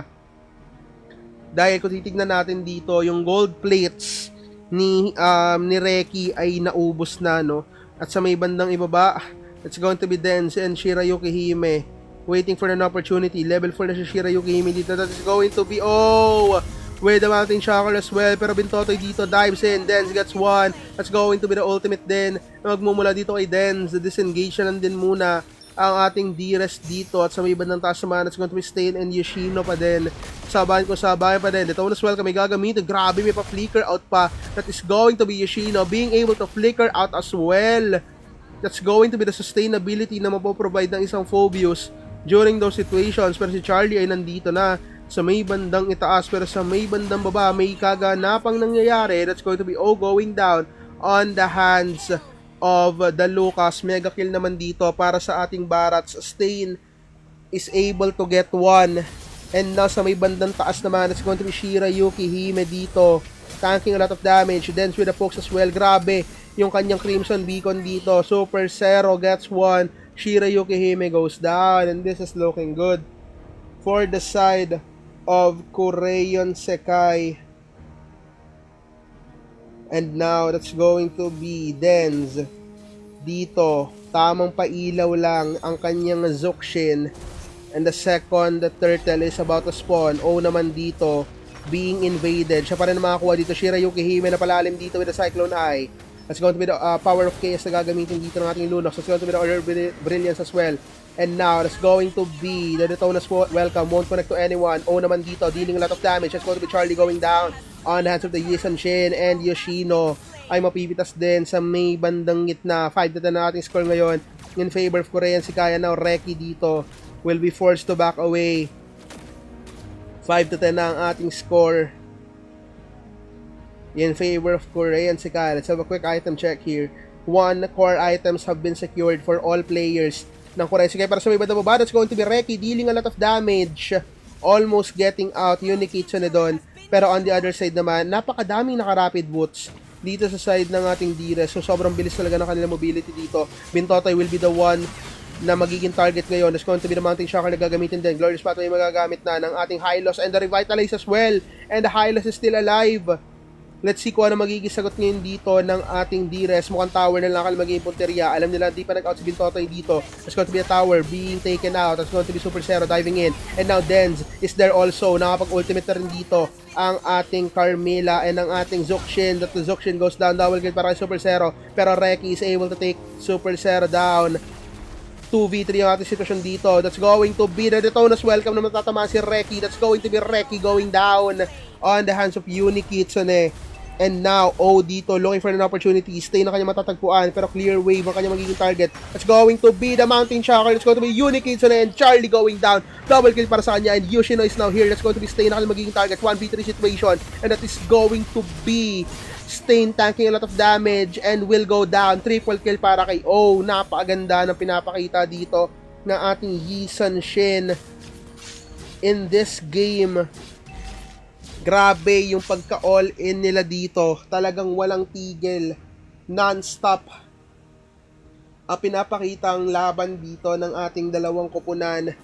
Dahil kung titignan natin dito, yung gold plates ni Reki ay naubos na, no? At sa may bandang ibaba, it's going to be Denz and Shirayuki Hime waiting for an opportunity. Level 4 na si Shirayuki Hime dito. That is going to be, with the Mountain Chakra as well. Pero Bintotoy dito dives in. Denz gets one. That's going to be the ultimate din. Magmumula dito kay Denz. Disengage na lang din muna ang ating D-Res dito. At sa may bandang taas naman, it's going to be Stain and Yoshino pa din. Sabayan pa din. Ito as well kami gagamitin. Grabe, may pa-flicker out pa. That is going to be Yoshino being able to flicker out as well. That's going to be the sustainability na mapoprovide ng isang Phobius during those situations. Pero si Charlie ay nandito na sa may bandang itaas. Pero sa may bandang baba, may kaganapang nangyayari. That's going to be O going down on the hands of the Lucas. Mega kill naman dito para sa ating Barats. Stain is able to get one. And now sa may bandang taas naman, it's going to be Shirayuki Hime dito, tanking a lot of damage. Denz with the pokes as well. Grabe yung kanyang Crimson Beacon dito. Super Zero gets one. Shirayuki Hime goes down. And this is looking good for the side of Korean Sekai. And now that's going to be Denz dito. Tamang pailaw lang ang kanyang Zokshin. And the second turtle is about to spawn. O naman dito, being invaded. Siya pa rin makakuha dito. Shirayuki Hime na palalim dito with the Cyclone Eye. That's going to be the Power of Chaos na gagamitin dito ng ating Lunox. That's going to be the Order of Brilliance as well. And now, that's going to be the Detona's Welcome. Won't connect to anyone. O naman dito, dealing a lot of damage. That's going to be Charlie going down on the hands of the Yisan Shin. And Yoshino ay mapipitas din sa may bandang gitna. 5-10 na ating score ngayon in favor of Korean Sekai. Now, Reki dito will be forced to back away. 5-10 na ang ating score in favor of Korean Sekai. Let's have a quick item check here. 1 core items have been secured for all players ng Korean Sekai. Para sa may bandang baba, that's going to be Reki dealing a lot of damage. Almost getting out Unikitsune doon. Pero on the other side naman, napakadaming naka-rapid boots dito sa side ng ating D-Res. So sobrang bilis talaga ng kanilang mobility dito. Bintotoy will be the one na magiging target ngayon. That's going to be the Mountain Chakra na gagamitin din. Glorious Pathway magagamit na ng ating Hylos and the Revitalize as well. And the Hylos is still alive. Let's see kung ano magiging sagot ngayon dito ng ating D-Res. Mukhang tower na lang magiging punteriya. Alam nila, di pa nag-out si Bintotoy dito. There's going to be a tower being taken out. There's going to be Super Zero diving in. And now Denz is there also. Nakapag-ultimate na rin dito ang ating Carmilla and ang ating Zuxin. That the Zuxin goes down. Double kill para kay Super Zero. Pero Reki is able to take Super Zero down. 2v3 ang ating sitwasyon dito. That's going to be the Detonas. Welcome na matatamaan si Reki. That's going to be Reki going down on the hands of Unikitsune. And now, dito, looking for an opportunity. Stay na kanya matatagpuan, pero clear wave ang kanya magiging target. It's going to be the Mountain Shocker. It's going to be Unikitsune and Charlie going down. Double kill para sa kanya, and Yoshino is now here. That's going to be Stay na kanya magiging target. 1v3 situation, and that is going to be Stain tanking a lot of damage and will go down. Triple kill para kay Napakaganda ng pinapakita dito ng ating Yisan Shin in this game. Grabe yung pagka-all-in nila dito. Talagang walang tigil. Non-stop ang pinapakitang laban dito ng ating dalawang koponan.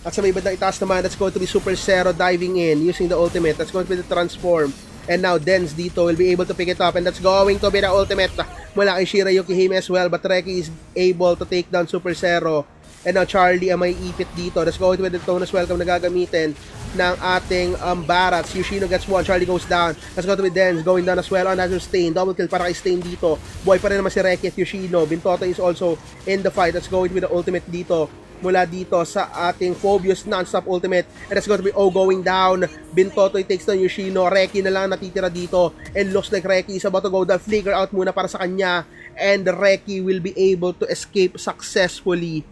At sa may bandang itaas naman, that's going to be Super Zero diving in using the ultimate. That's going to be the transform. And now Denz dito will be able to pick it up, and that's going to be the ultimate mula kay Shira Yukihime as well. But Reki is able to take down Super Zero. And now Charlie ang may ipit dito. That's going to be the Detonas. Welcome na gagamitin ng ating Barats. Yoshino gets one. Charlie goes down. That's going to be Denz going down as well on that Stain. Double kill para kay Stain dito. Boy pa rin naman si Reki at Yoshino. Bintoto is also in the fight. That's going to be the ultimate dito. Mula dito sa ating Phobius non-stop ultimate. And that's going to be going down. Bintoto takes down Yoshino. Reki na lang natitira dito. And looks like Reki is about to go down. Flicker out muna para sa kanya. And Reki will be able to escape successfully.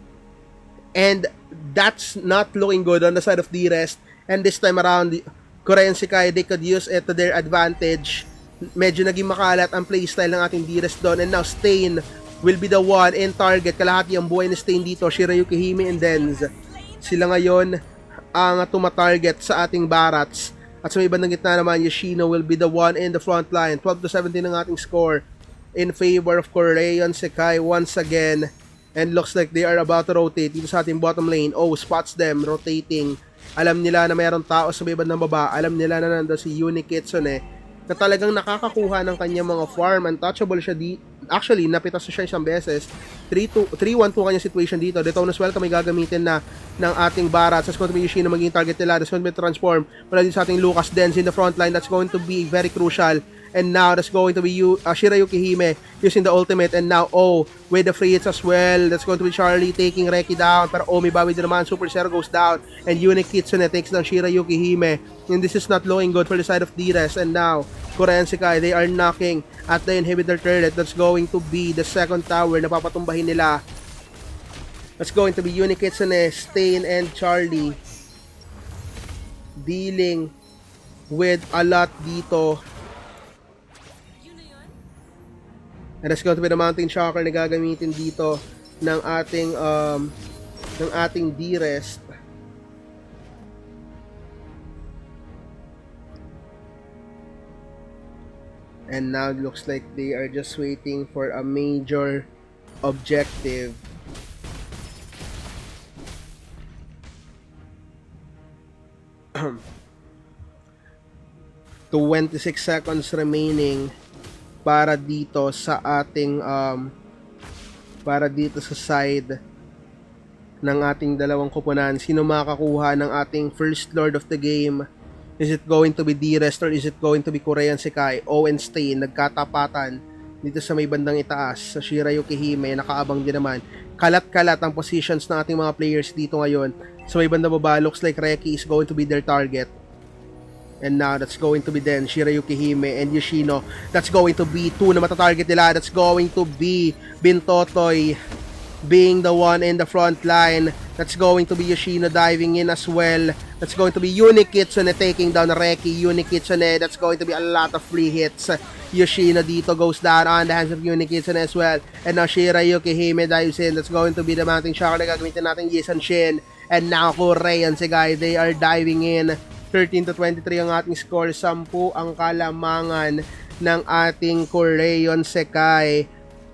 And that's not looking good on the side of D-Rest. And this time around, Korean Sekai, they could use it to their advantage. Medyo naging makalat ang playstyle ng ating D-Rest doon. And now Stain will be the one in target. Kalahati ang buhay ni Stain dito. Shira Yukihime and Denz. Sila ngayon ang tumatarget sa ating Barats. At sa may bandang gitna naman, Yoshino will be the one in the front line. 12-17 ang ating score in favor of Korean Sekai once again. And looks like they are about to rotate dito sa ating bottom lane. Spots them rotating. Alam nila na mayroong tao sa may bandang baba. Alam nila na nandun si Unikitsune na talagang nakakakuha ng kanyang mga farm. Untouchable siya actually, napitas siya isang beses. 3-1-2 kanyang situation dito. Detonas welcome may gagamitin na ng ating Barats. That's going to be Yoshino magiging target nila. That's going to be transform. Wala din sa ating Lucas Denz in the front line. That's going to be very crucial. And now that's going to be Shira Yukihime using the ultimate. And now with the free hits as well. That's going to be Charlie taking Reki down. Pero may bawi din naman. Super Zero goes down. And Unikitsune takes down Shira Yukihime. And this is not looking good for the side of D-Res. And now Korean Sekai, they are knocking at the inhibitor turret. That's going to be the second tower na papatumbahin nila. That's going to be Unikitsune, Stain, and Charlie dealing with a lot dito. And that's going to be the Mountain Shocker na gagamitin dito ng ating D-Rest. And now it looks like they are just waiting for a major objective. To 26 seconds remaining para dito sa ating para dito sa side ng ating dalawang koponan. Sino makakuha ng ating first lord of the game? Is it going to be D-Rest or is it going to be Korean Sekai? And Stain nagkatapatan dito sa may bandang itaas. Sa Shira Yukihime nakaabang din naman. Kalat-kalat ang positions ng ating mga players dito ngayon. Sa may bandang baba, looks like Reki is going to be their target. And now that's going to be then Shira Yukihime and Yoshino. That's going to be two na matatarget nila. That's going to be Bintotoy being the one in the front line. That's going to be Yoshino diving in as well. That's going to be Unikitsune taking down Reki. Unikitsune, that's going to be a lot of free hits. Yoshino dito goes down on the hands of Unikitsune as well. And now Shira Yukihime dives in. That's going to be the Mountain Shocker na gagamitin natin Yisan Shin. And now Korean Sekai, they are diving in. 13-23 ang ating score. 10 ang kalamangan ng ating Korean Sekai.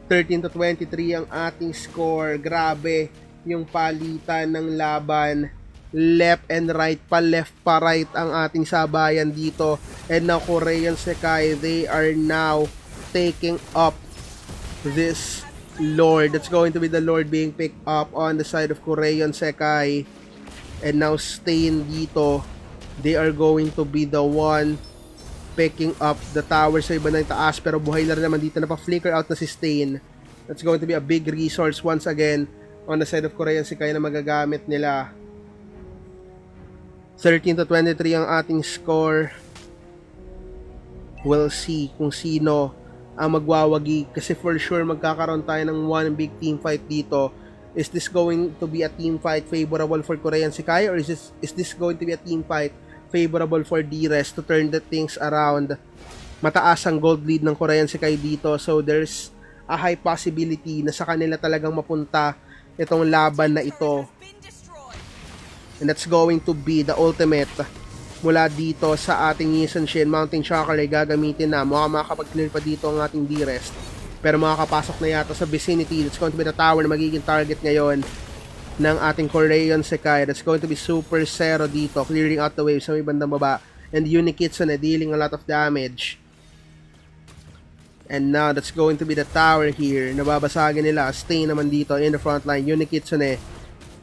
13-23 ang ating score. Grabe yung palitan ng laban left and right, pa left pa right ang ating sabayan dito. And now Korean Sekai, they are now taking up this Lord. That's going to be the Lord being picked up on the side of Korean Sekai. And now Stain dito, they are going to be the one picking up the tower sa iba ng taas, pero buhay na rin naman dito, napa-flicker out na si Stain. That's going to be a big resource once again on the side of Korean Sekai na magagamit nila. 13-23 ang ating score. We'll see kung sino ang magwawagi, kasi for sure magkakaroon tayo ng one big team fight dito. Is this going to be a team fight favorable for Korean Sekai, or is this going to be a team fight favorable for D-Res to turn the things around? Mataas ang gold lead ng Korean Sekai dito, so there's a high possibility na sa kanila talagang mapunta itong laban na ito. And that's going to be the ultimate mula dito sa ating Yi Sun-shin. Mountain Chakra ay gagamitin na. Makakapag-clear pa dito ang ating D-Rest, pero makakapasok na yata sa vicinity. That's going to be the tower na magiging target ngayon ng ating Korean Sekai. That's going to be Super Zero dito, clearing out the waves sa may bandang baba. And Unikitsune dealing a lot of damage. And now that's going to be the tower here. Nababasagin nila. Stay naman dito in the front line. Unikitsune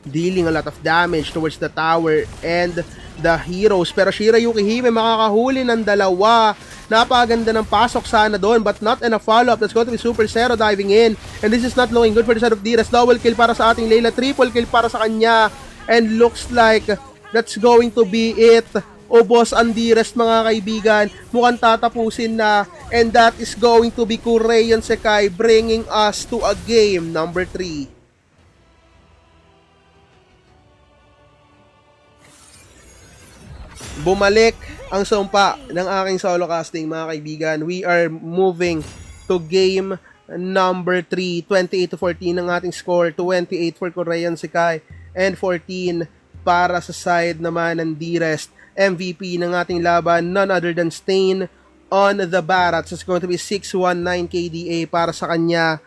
dealing a lot of damage towards the tower and the heroes. Pero Shira Yukihime makakahuli ng dalawa. Napaganda ng pasok sana doon, but not in a follow-up. That's going to be Super Zero diving in. And this is not looking good for the side of D-Res. Double kill para sa ating Layla. Triple kill para sa kanya. And looks like that's going to be it. Ubos ang D-Res mga kaibigan. Mukhang tatapusin na. And that is going to be Korean Sekai, bringing us to a game number 3. Bumalik ang sumpa ng aking solo casting mga kaibigan. We are moving to game number 3. 28-14 ang ating score. 28 for Korean Sekai and 14 para sa side naman ng D-Rest. MVP ng ating laban, none other than Stain on the Barats. It's going to be 619 KDA para sa kanya.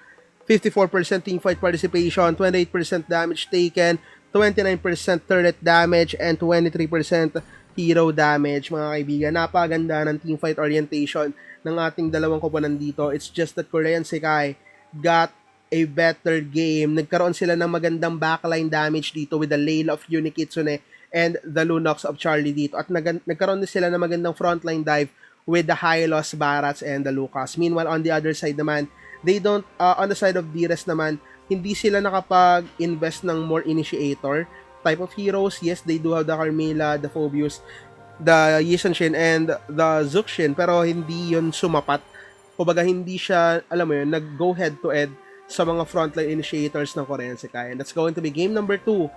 54% teamfight participation, 28% damage taken, 29% turret damage, and 23% hero damage mga kaibigan. Napaganda ng teamfight orientation ng ating dalawang koponan dito. It's just that Korean Sekai got a better game. Nagkaroon sila ng magandang backline damage dito with the Layla of Unikitsune and the Lunox of Charlie dito. At nagkaroon din sila ng magandang frontline dive with the Hylos, Barats, and the Lucas. Meanwhile, on the other side naman, they don't, on the side of D-Res naman, hindi sila nakapag-invest ng more initiator type of heroes. Yes, they do have the Carmilla, the Phobius, the Yi Sun-shin, and the Zuxin, pero hindi yun sumapat. Kumbaga, hindi siya, alam mo yun, nag-go head-to-head sa mga frontline initiators ng Korean Sekai. And that's going to be game number 2.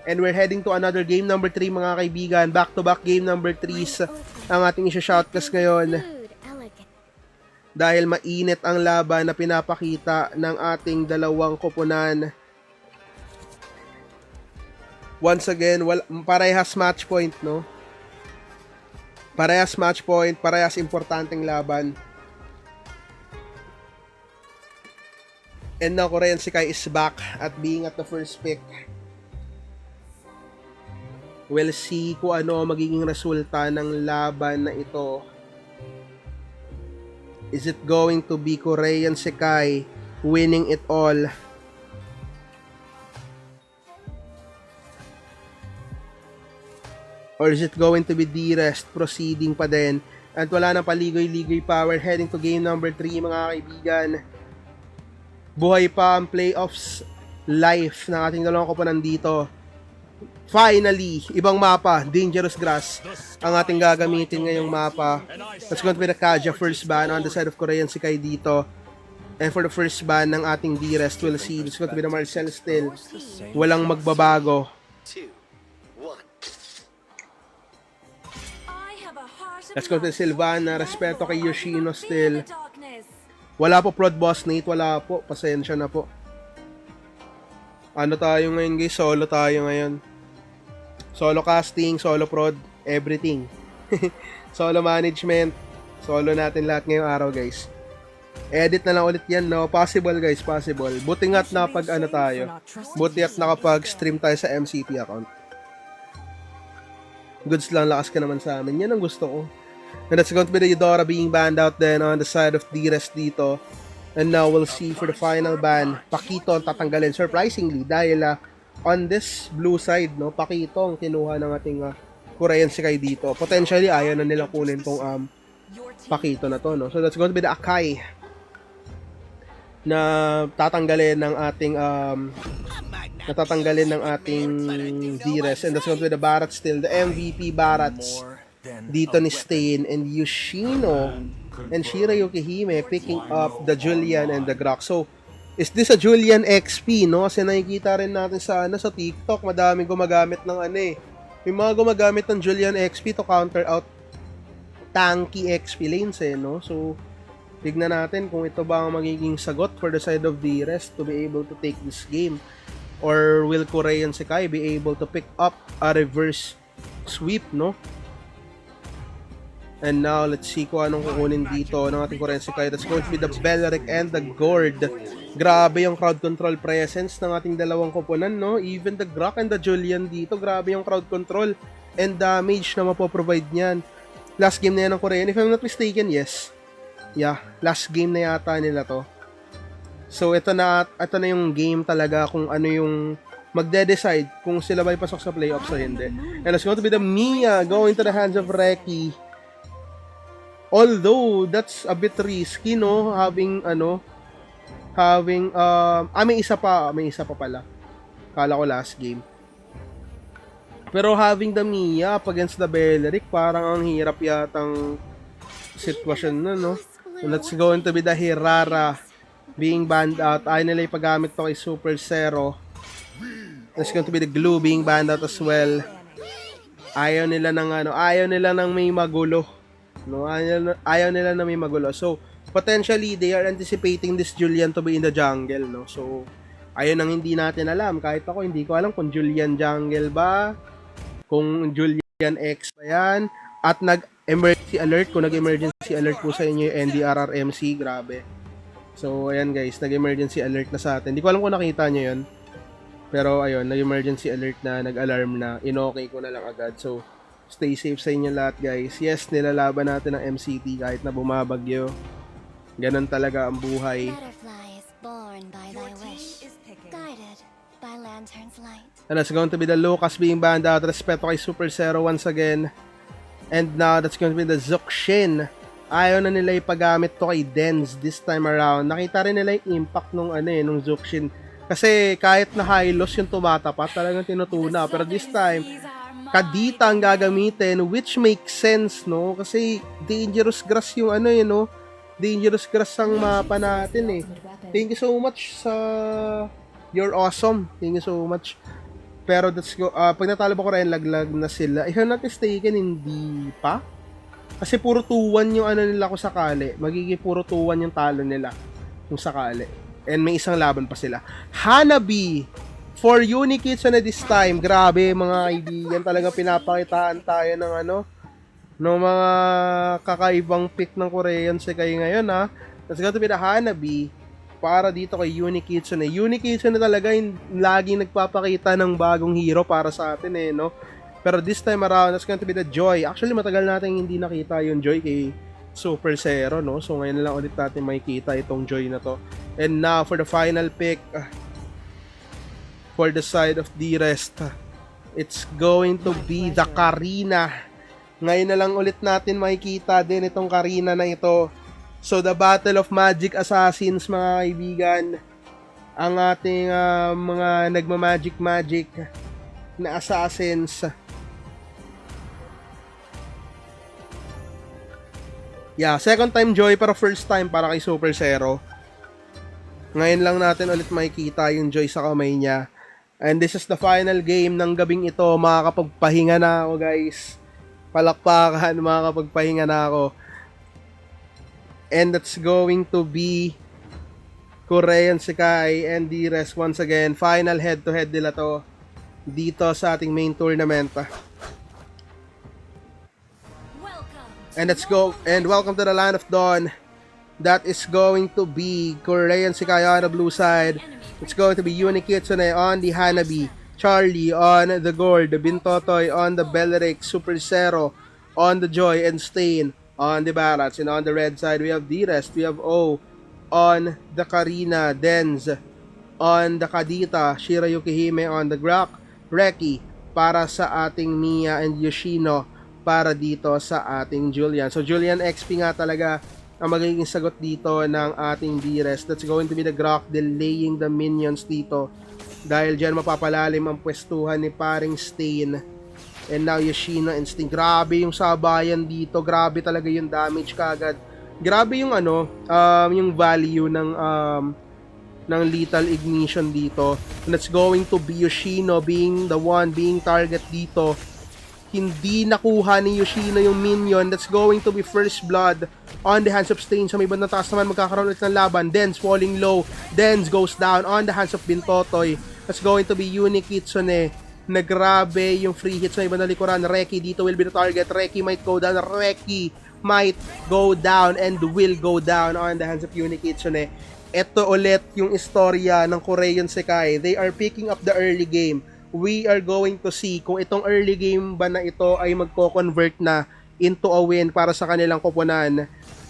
And we're heading to another game number 3 mga kaibigan. Back-to-back game number 3s ang ating isa-shoutcast ngayon. Dahil mainit ang laban na pinapakita ng ating dalawang koponan. Once again, parehas match point, no? Parehas match point, parehas importanteng laban. And now Korean Sekai is back at being at the first pick. We'll see kung ano magiging resulta ng laban na ito. Is it going to be Korean Sekai winning it all? Or is it going to be D-Rest proceeding pa din? At wala nang paligoy-ligoy power heading to game number 3 mga kaibigan. Buhay pa ang playoffs life ng ating dalawang koponan dito. Finally, ibang mapa, Dangerous Grass ang ating gagamitin ngayong mapa. That's going to be the Kaja first ban on the side of Korean Sekai dito. And for the first ban ng ating D-Rest, we'll see. It's going to be the Marcel still. Walang magbabago. Let's go to Sylvana. Respeto kay Yoshino still. Wala po Prod Boss Nate. Wala po. Pasensya na po. Ano tayo ngayon guys? Solo tayo ngayon. Solo casting, solo prod, everything. Solo management. Solo natin lahat ngayong araw guys. Edit na lang ulit yan, no? Possible guys, possible. Buti nga't nakapag ano tayo. Buti at nakapag stream tayo sa MCP account. Goods lang, lakas ka naman sa amin. Yan ang gusto ko. And that's going to be the Eudora being banned out then on the side of D-Res dito. And now we'll see for the final ban, Pakito ang tatanggalin. Surprisingly, dahil on this blue side, no, Pakito ang kinuha ng ating Korean Sekai dito. Potentially, ayaw na nila kunin tong Pakito na to, no. So that's going to be the Akai na tatanggalin ng ating D-Res. And that's going to be the Barat still. The MVP Barats dito ni Stain and Yoshino and Shira Yukihime picking up the Julian and the Grok. So, is this a Julian XP, no? Kasi nakikita rin natin sa TikTok, madaming gumagamit ng yung mga gumagamit ng Julian XP to counter out tanky XP lanes, no? So, tignan natin kung ito ba ang magiging sagot for the side of the rest to be able to take this game. Or will Korean Sekai be able to pick up a reverse sweep, no? And now, let's see kung anong kukunin dito ng ating Korean Sekai. That's going to be the Beleric and the Gord. Grabe yung crowd control presence ng ating dalawang koponan, no? Even the Grok and the Julian dito, grabe yung crowd control and damage na mapoprovide niyan. Last game na yan ng Korean. If I'm not mistaken, yes. Yeah, last game na yata nila to. So, ito na yung game talaga kung ano yung magde-decide kung sila ba ipasok sa playoffs o hindi. And it's going to be the Mia going to the hands of Reki. Although, that's a bit risky, no? May isa pa pala. Kala ko last game. Pero having the Mia up against the Beleric, parang ang hirap yatang sitwasyon na, no? So, let's go into be the Hirara being banned out. Ayaw nila ipagamit to kay Super Zero. It's going to be the Glue being banned out as well. Ayaw nila ng may magulo. No, ayaw nila na may magulo. So, potentially, they are anticipating this Julian to be in the jungle, no? So, ayun ang hindi natin alam. Kahit ako, hindi ko alam kung Julian jungle ba, kung Julian X ba yan, at nag-emergency alert, kung nag-emergency alert po sa inyo yung NDRRMC, grabe. So, ayan guys, nag-emergency alert na sa atin. Hindi ko alam kung nakita nyo yun. Pero, ayun, nag-emergency alert na, nag-alarm na, in-okay ko na lang agad. So, stay safe sa inyo lahat, guys. Yes, nilalaban natin ang MCT kahit na bumabagyo. Ganon talaga ang buhay. And that's going to be the Lucas being banned out. Respeto kay Super Zero once again. And now, that's going to be the Zuxin. Ayaw na nila ipagamit to kay Denz this time around. Nakita rin nila yung impact nung Zuxin. Kasi kahit na high loss yung tumatapat, talagang tinutuna. Pero this time, Kadita ang gagamitin, which makes sense, no? Kasi dangerous grass yung no? Dangerous grass ang mapa natin, eh. Thank you so much sa you're awesome. Thank you so much. Pero let's go. Pag natalo ba ko rin, laglag na sila. If I'm not mistaken, hindi pa. Kasi puro 2-1 yung nila kung sakali. Magiging puro 2-1 yung talo nila kung sakali. And may isang laban pa sila. Hanabi! For Unikitsu na this time, grabe mga kaibigan, talaga pinapakitaan tayo ng ng mga kakaibang pick ng Korean Sekai ngayon, ha. Let's go to be the Hanabi para dito kay Unikitsu na. Unikitsu na talaga yung laging nagpapakita ng bagong hero para sa atin, no. Pero this time around, that's going to be the Joy. Actually, matagal natin hindi nakita yung Joy kay Super Zero, no. So ngayon lang ulit natin makikita itong Joy na to. And now for the final pick, for the side of the rest, it's going to be the Karina. Ngayon na lang ulit natin makikita din itong Karina na ito. So the Battle of Magic Assassins, mga kaibigan, ang ating mga nagma-magic na assassins. Yeah, second time Joy pero first time para kay Super Zero. Ngayon lang natin ulit makikita yung Joy sa kamay niya. And this is the final game ng gabing ito. Makakapagpahinga na ako, guys. Palakpakan, makakapagpahinga na ako. And that's going to be Korean Sekai and D-Res once again. Final head-to-head nila to dito sa ating main tournament. And let's go. And welcome to the Land of Dawn. That is going to be Korean Sekai on the blue side. It's going to be Unikitsu on the Hanabi. Charlie on the gold, Bintotoy on the Beleric, Super Zero on the Joy, and Stain on the Barats. And on the red side, we have D-Rest, we have O on the Karina, Denz on the Kadita, Shira Yukihime on the Grak, Reki para sa ating Mia, and Yoshino para dito sa ating Julian. So Julian XP nga talaga ang magiging sagot dito ng ating D-Rest. That's going to be the Grak delaying the minions dito dahil dyan mapapalalim ang pwestuhan ni paring Stain. And now Yoshino and Stain. Grabe yung sabayan dito, grabe talaga yung damage kagad. Grabe yung yung value ng lethal ignition dito. And it's going to be Yoshino being the one being target dito. Hindi nakuha ni Yoshino yung minion. That's going to be first blood on the hands of Stain. Sa may bandang taas naman magkakaroon ulit ng laban. Denz falling low. Denz goes down on the hands of Bintotoy. That's going to be Uni Kitsune. Nagrabe yung free hits sa ibang likuran. Reki dito will be the target. Reki might go down. Reki might go down and will go down on the hands of Uni Kitsune. Ito ulit yung istorya ng Korean Sekai. They are picking up the early game. We are going to see kung itong early game ba na ito ay magko-convert na into a win para sa kanilang koponan,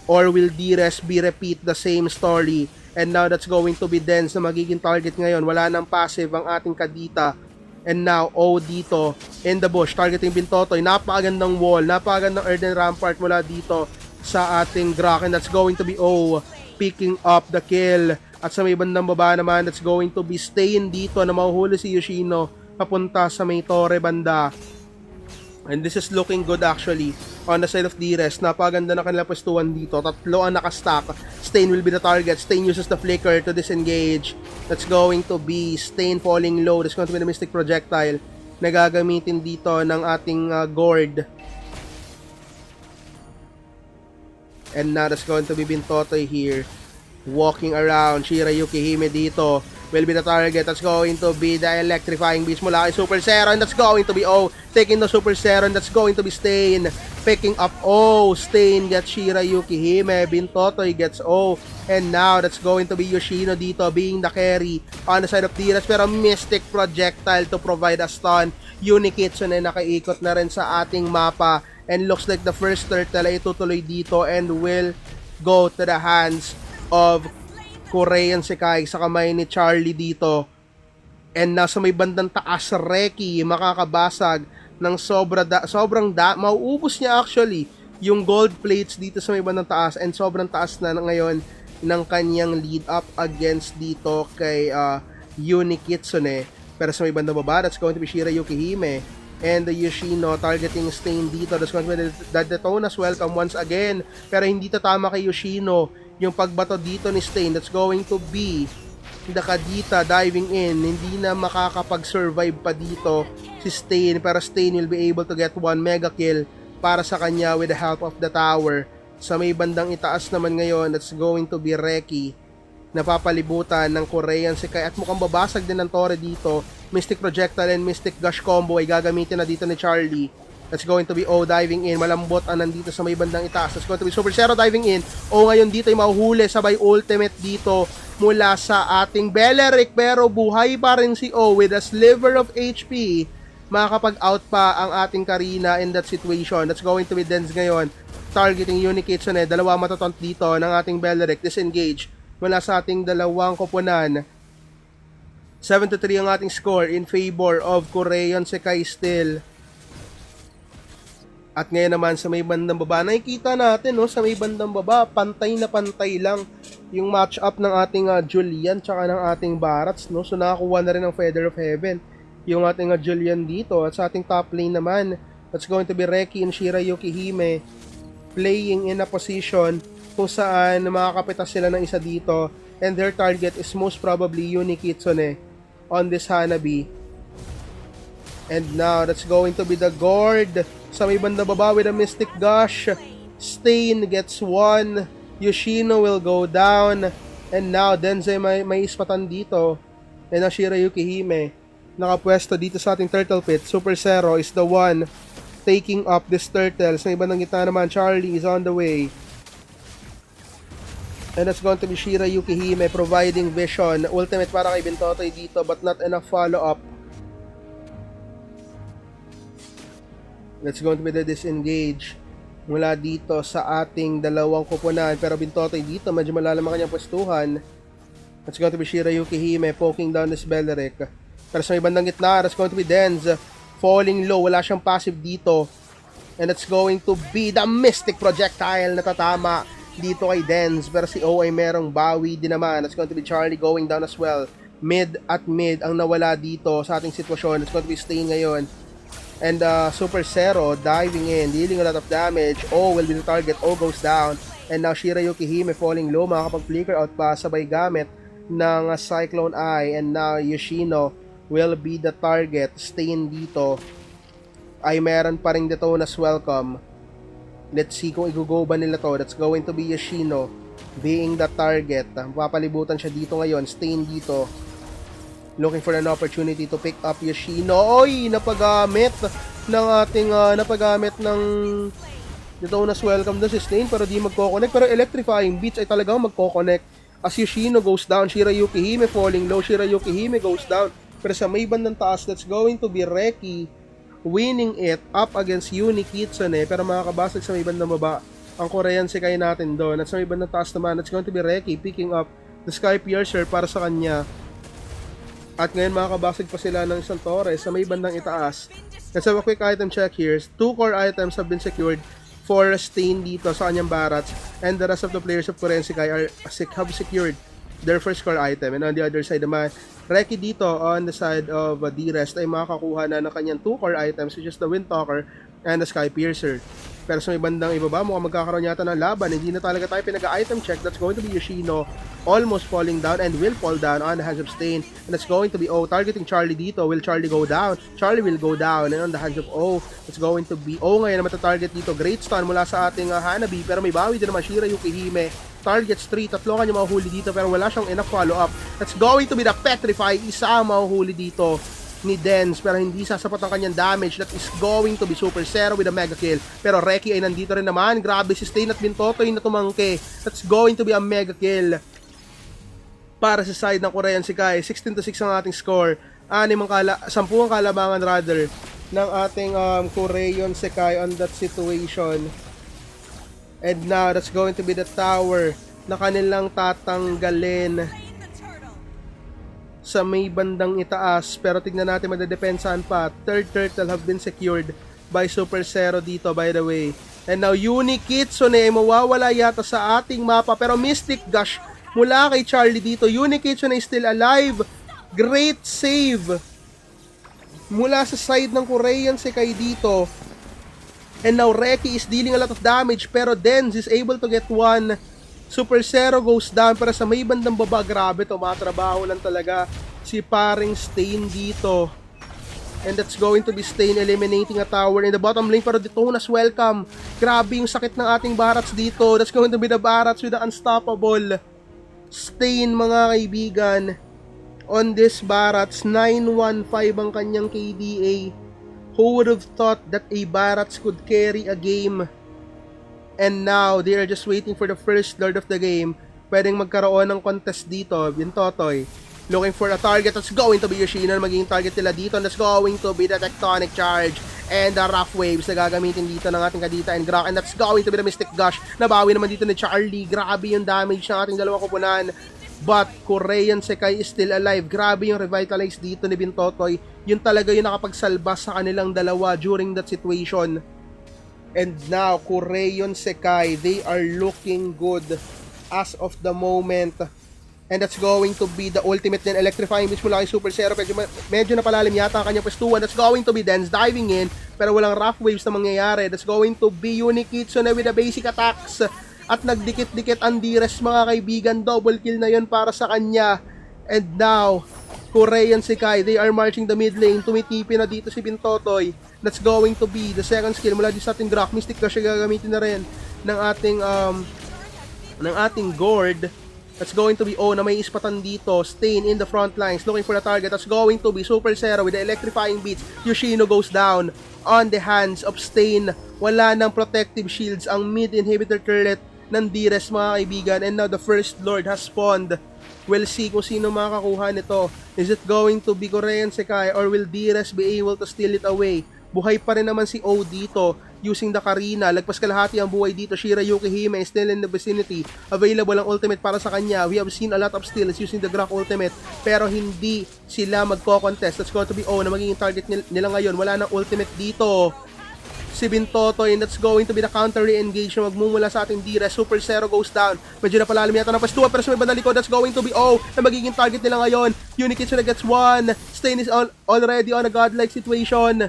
or will D-Rest be repeat the same story. And now that's going to be Denz na magiging target ngayon. Wala nang passive ang ating Kadita. And now, O dito in the bush, targeting Bintotoy. Napakagandang wall, napakagandang earthen rampart mula dito sa ating Grak. And that's going to be O picking up the kill. At sa may bandang baba naman, that's going to be Stain dito na mahuhuli si Yoshino papunta sa may Torre banda. And this is looking good actually on the side of D-Rest. Napaganda na kanila pwestuhan dito. Tatlo ang nakastack. Stain will be the target. Stain uses the flicker to disengage. That's going to be Stain falling low. That's going to be the Mystic Projectile na gagamitin dito ng ating Gord. And now that's going to be Bintotoy here. Walking around. Shira Yukihime dito will be the target. That's going to be the electrifying beast mula kay Super Zero, and that's going to be O taking the Super Zero, and that's going to be Stain picking up O. Stain gets Shira Yukihime, Bintotoy gets O, and now that's going to be Yoshino dito being the carry on the side of D-Rest, pero Mystic Projectile to provide a stun. Uni Kitsune nakaikot na rin sa ating mapa, and looks like the first turtle ay itutuloy dito and will go to the hands of Korean Sekai sa kamay ni Charlie dito. And nasa may bandang taas, Reki makakabasag ng mauubos niya actually yung gold plates dito sa may bandang taas, and sobrang taas na ngayon ng kanyang lead up against dito kay Uni Kitsune. Pero sa may bandang baba, that's going to be Shira Yukihime and the Yoshino targeting Stain dito. That's going to be the Detonas welcome once again, pero hindi tatama kay Yoshino yung pagbato dito ni Stain. That's going to be the Kadita diving in. Hindi na makakapag-survive pa dito si Stain, pero Stain will be able to get one mega kill para sa kanya with the help of the tower. Sa may bandang itaas naman ngayon, that's going to be Reki, napapalibutan ng Korean Sekai, at mukhang babasag din ng Torre dito. Mystic Projectile and Mystic Gush combo ay gagamitin na dito ni Charlie. That's going to be O diving in. Malambot ang nandito sa may bandang itaas. That's going to be Super Zero diving in. O ngayon dito ay mahuhuli sabay ultimate dito mula sa ating Beleric, pero buhay pa rin si O with a sliver of HP. Makakapag-out pa ang ating Karina in that situation. That's going to be Denz ngayon targeting Uni Kitsune. Dalawa matatant dito ng ating Beleric. Disengage mula sa ating dalawang koponan. 7-3 ang ating score in favor of Korean Sekai still. At ngayon naman sa may bandang baba, nakikita natin sa may bandang baba, pantay na pantay lang yung match-up ng ating Julian tsaka ng ating Barats, no? So nakakuha na rin ng Feather of Heaven yung ating Julian dito. At sa ating top lane naman, that's going to be Reki and Shira Yukihime playing in a position kung saan makakapitas sila ng isa dito, and their target is most probably Uni Kitsune on this Hanabi. And now that's going to be the Gord sa may banda baba with a Mystic Gush. Stain gets one. Yoshino will go down. And now Denze may ispatan dito. And Shira Yukihime nakapwesto dito sa ating Turtle Pit. Super Zero is the one taking up this turtle. Sa may bandang gitna naman, Charlie is on the way. And that's going to be Shira Yukihime providing vision. Ultimate para kay Bintotoy dito, but not enough follow-up Let's go to be the disengage mula dito sa ating dalawang kupunan. Pero Bintotoy dito, medyo malalim ang kanyang pwestuhan. Let's go to be Shirayuki Hime poking down this Beleric. Pero sa may bandang gitna, let's go to be Denz falling low. Wala siyang passive dito. And it's going to be the Mystic Projectile na tatama dito kay Denz. Pero si O ay merong bawi din naman. It's going to be Charlie going down as well. Mid at mid ang nawala dito sa ating sitwasyon. It's going to be Stain ngayon. And Super Zero diving in, dealing a lot of damage. O will be the target. O goes down. And now Shirayuki Hime falling low. Makakapag-flicker out pa sabay gamit ng Cyclone Eye. And now Yoshino will be the target. Stain dito ay meron pa ring Detona's Welcome. Let's see kung i-go ba nila to. That's going to be Yoshino being the target. Papalibutan siya dito ngayon. Stain dito. Looking for an opportunity to pick up Yoshino. Oy! Napagamit ng Detona's Welcome doon si Stain pero di magko-connect. Pero Electrifying Beats ay talagang magko-connect. As Yoshino goes down, Shirayuki Hime falling low. Shirayuki Hime goes down. Pero sa may bandang taas, that's going to be Reki winning it up against Uni Kitsune. Pero makakabasag sa may bandang baba ang Korean Sekai natin doon. At sa may bandang taas naman, it's going to be Reki picking up the Sky Piercer para sa kanya. At ngayon makakabasag pa sila ng isang Torres sa may bandang itaas. Let's have a quick item check here. 2 core items have been secured for Stain dito sa kanyang barrats. And the rest of the players of Korean Sekai have secured their first core item. And on the other side naman, Reki dito on the side of D-Rest ay makakakuha na ng kanyang 2 core items, which is the Windtalker and the Sky Piercer. Pero sa may bandang ibaba, mukhang magkakaroon yata ng laban. Hindi na talaga tayo pinag-item check. That's going to be Yoshino almost falling down and will fall down on the hands of Stain. And that's going to be O targeting Charlie dito. Will Charlie go down? Charlie will go down. And on the hands of O, it's going to be O ngayon na matatarget dito. Great stun mula sa ating Hanabi. Pero may bawi din naman Shirayuki Hime. Targets 3. Tatlo kanya mahuhuli dito pero wala siyang enough follow-up. That's going to be the Petrify. Isa ang mahuhuli dito ni Denz pero hindi sasapat ang kanyang damage. That is going to be Super Zero with a mega kill. Pero Reki ay nandito rin naman. Grabe si Stain at Bintotoy na tumangke. That's going to be a mega kill para sa side ng Korean Sekai. 16-6 ang ating score. 10 ang kalabangan rather ng ating Korean Sekai on that situation. And now that's going to be the tower na kanilang tatanggalin sa may bandang itaas. Pero tignan natin magdedepensahan pa. Third turtle have been secured by Super Zero dito by the way. And now Uni Kitsune ay mawawala yata sa ating mapa. Pero Mystic Gush mula kay Charlie dito. Uni Kitsune is still alive. Great save mula sa side ng Korean Sekai dito. And now Reki is dealing a lot of damage pero Denz is able to get one. Super Zero goes down pero sa may bandang baba, grabe to, matrabaho lang talaga si paring Stain dito. And that's going to be Stain eliminating a tower in the bottom lane pero Detona's Welcome. Grabe yung sakit ng ating Barats dito. That's going to be the Barats with the unstoppable Stain mga kaibigan. On this Barats, 915 ang kanyang KDA. Who would have thought that a Barats could carry a game? And now, they are just waiting for the first Lord of the game. Pwedeng magkaroon ng contest dito. Bintotoy looking for a target. That's going to be Yoshino na magiging target nila dito. And that's going to be the Tectonic Charge. And the Rough Waves na gagamitin dito ng ating Kadita and Grak. And that's going to be the Mystic Gush. Nabawi naman dito ni Charlie. Grabe yung damage ng ating dalawang kupunan. But Korean Sekai is still alive. Grabe yung revitalize dito ni Bintotoy. Yun talaga yung nakapagsalba sa kanilang dalawa during that situation. And now, Korean Sekai, they are looking good as of the moment. And that's going to be the ultimate din. Electrifying Beats mula kay Super Zero. Medyo napalalim yata ang kanyang pwestuhan. That's going to be Denz diving in. Pero walang rough waves na mangyayari. That's going to be Uni Kitsune with the basic attacks. At nagdikit-dikit ang D-Rest mga kaibigan. Double kill na yun para sa kanya. And now, Korean Sekai, they are marching the mid lane. Tumitipi na dito si Bintotoy. That's going to be the second skill mula dito sa ating Grak. Mystic Gush gagamitin na rin ng ating Gord. That's going to be na may ispatan dito. Stain in the front lines looking for a target. That's going to be Super Zero with the electrifying beats. Yoshino goes down on the hands of Stain. Wala ng protective shields ang mid inhibitor turret ng D-Rest mga kaibigan. And now the first Lord has spawned. We'll see kung sino makakakuha nito. Is it going to be Korean Sekai or will D-Rest be able to steal it away Buhay pa rin naman si O dito using the Karina. Lagpas kalahati ang buhay dito. Shira Yukihime is still in the vicinity. Available ang ultimate para sa kanya. We have seen a lot of steals using the Grak ultimate, pero hindi sila magko-contest. That's going to be O na magiging target nila ngayon. Wala nang ultimate dito si Bintotoy, and that's going to be the counter re-engage na magmumula sa ating Dires. Super Zero goes down. Medyo napalalim yata ng pastuwa, pero sa may bandang likod, that's going to be O na magiging target nila ngayon. Unikitsu gets one. Stain is already on a godlike situation.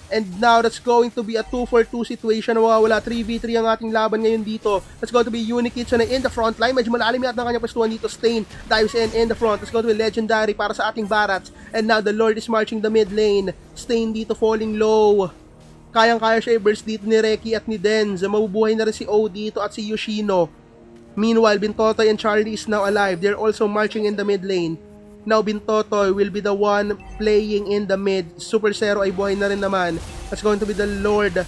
And now that's going to be a 2-for-2 situation na mawawala. 3v3 ang ating laban ngayon dito. That's going to be Unikitsu na in the front line. Medyo malalim yata ng kanyang pastuan dito. Stain dives in the front. That's going to be legendary para sa ating Barats. And now the Lord is marching the mid lane. Stain dito falling low. Kayang-kaya siya i-burst dito ni Reki at ni Denz. Mabubuhay na rin si O dito at si Yoshino. Meanwhile, Bintotoy and Charlie is now alive. They're also marching in the mid lane. Now Bintotoy will be the one playing in the mid. Super Zero ay buhay na rin naman. That's going to be the Lord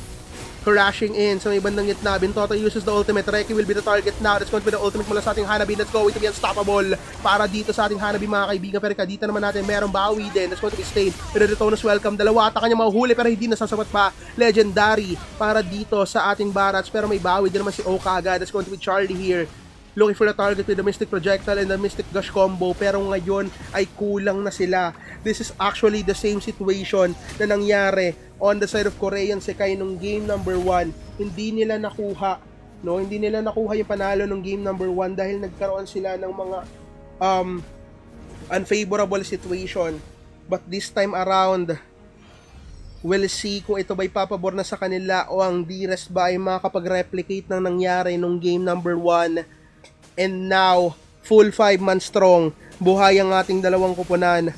crashing in sa may bandang gitna. Bintotoy uses the ultimate. Reki will be the target now. That's going to be the ultimate mula sa ating Hanabi. That's going to be unstoppable para dito sa ating Hanabi, mga kaibigan. Pero dito naman natin merong bawi din. That's going to be Stain. Pero Retonus welcome. Dalawa ata kanya mahuhuli pero hindi nasasapat pa. Legendary para dito sa ating Barats. Pero may bawi din naman si Oka agad. That's going to be Charlie here, looking for the target with the Mystic Projectile and the Mystic Gush combo, pero ngayon ay kulang na sila. This is actually the same situation na nangyari on the side of Korean Sekai nung game number 1. Hindi nila nakuha yung panalo nung game number 1 dahil nagkaroon sila ng mga unfavorable situation. But this time around, we'll see kung ito ba'y papabor na sa kanila o ang Dires ba ay makakapag-replicate ng nangyari nung game number 1. And now, full 5-man strong. Buhay ang ating dalawang kupunan.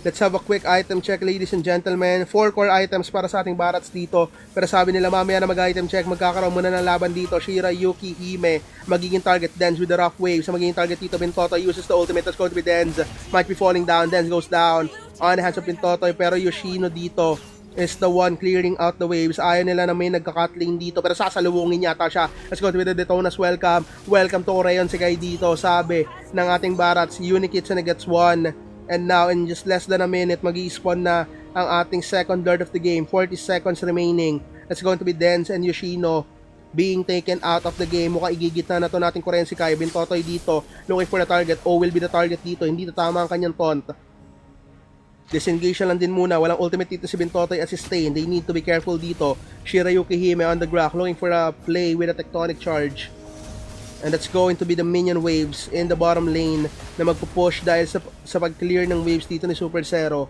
Let's have a quick item check, ladies and gentlemen. 4 core items para sa ating Barats dito. Pero sabi nila mamaya na mag-item check, magkakaroon muna ng laban dito. Shira Yukihime, magiging target Denz with the rough waves. Magiging target dito, Bintotoy uses the ultimate. That's going to be Denz. Might be falling down. Denz goes down on the hands of Bintotoy. Pero Yoshino dito is the one clearing out the waves. Ayaw nila na may nagka-cutling dito, pero sasalubungin yata siya. Let's go to the Detonas welcome. Welcome to Korean Sekai dito, sabi ng ating Barats. Unikitsu na gets one. And now, in just less than a minute, mag-i-spawn na ang ating second lord of the game. 40 seconds remaining. It's going to be Denz and Yoshino being taken out of the game. Mukha igigit na to nating Korean Sekai. Bintotoy dito, looking for the target. O will be the target dito. Hindi tama ang kanyang taunt. Disengage lang din muna. Walang ultimate dito si Bintotoy at si Stain. They need to be careful dito. Shira Yukihime on the Grak, looking for a play with a tectonic charge. And that's going to be the minion waves in the bottom lane na magpupush dahil sa pag-clear ng waves dito ni Super Zero.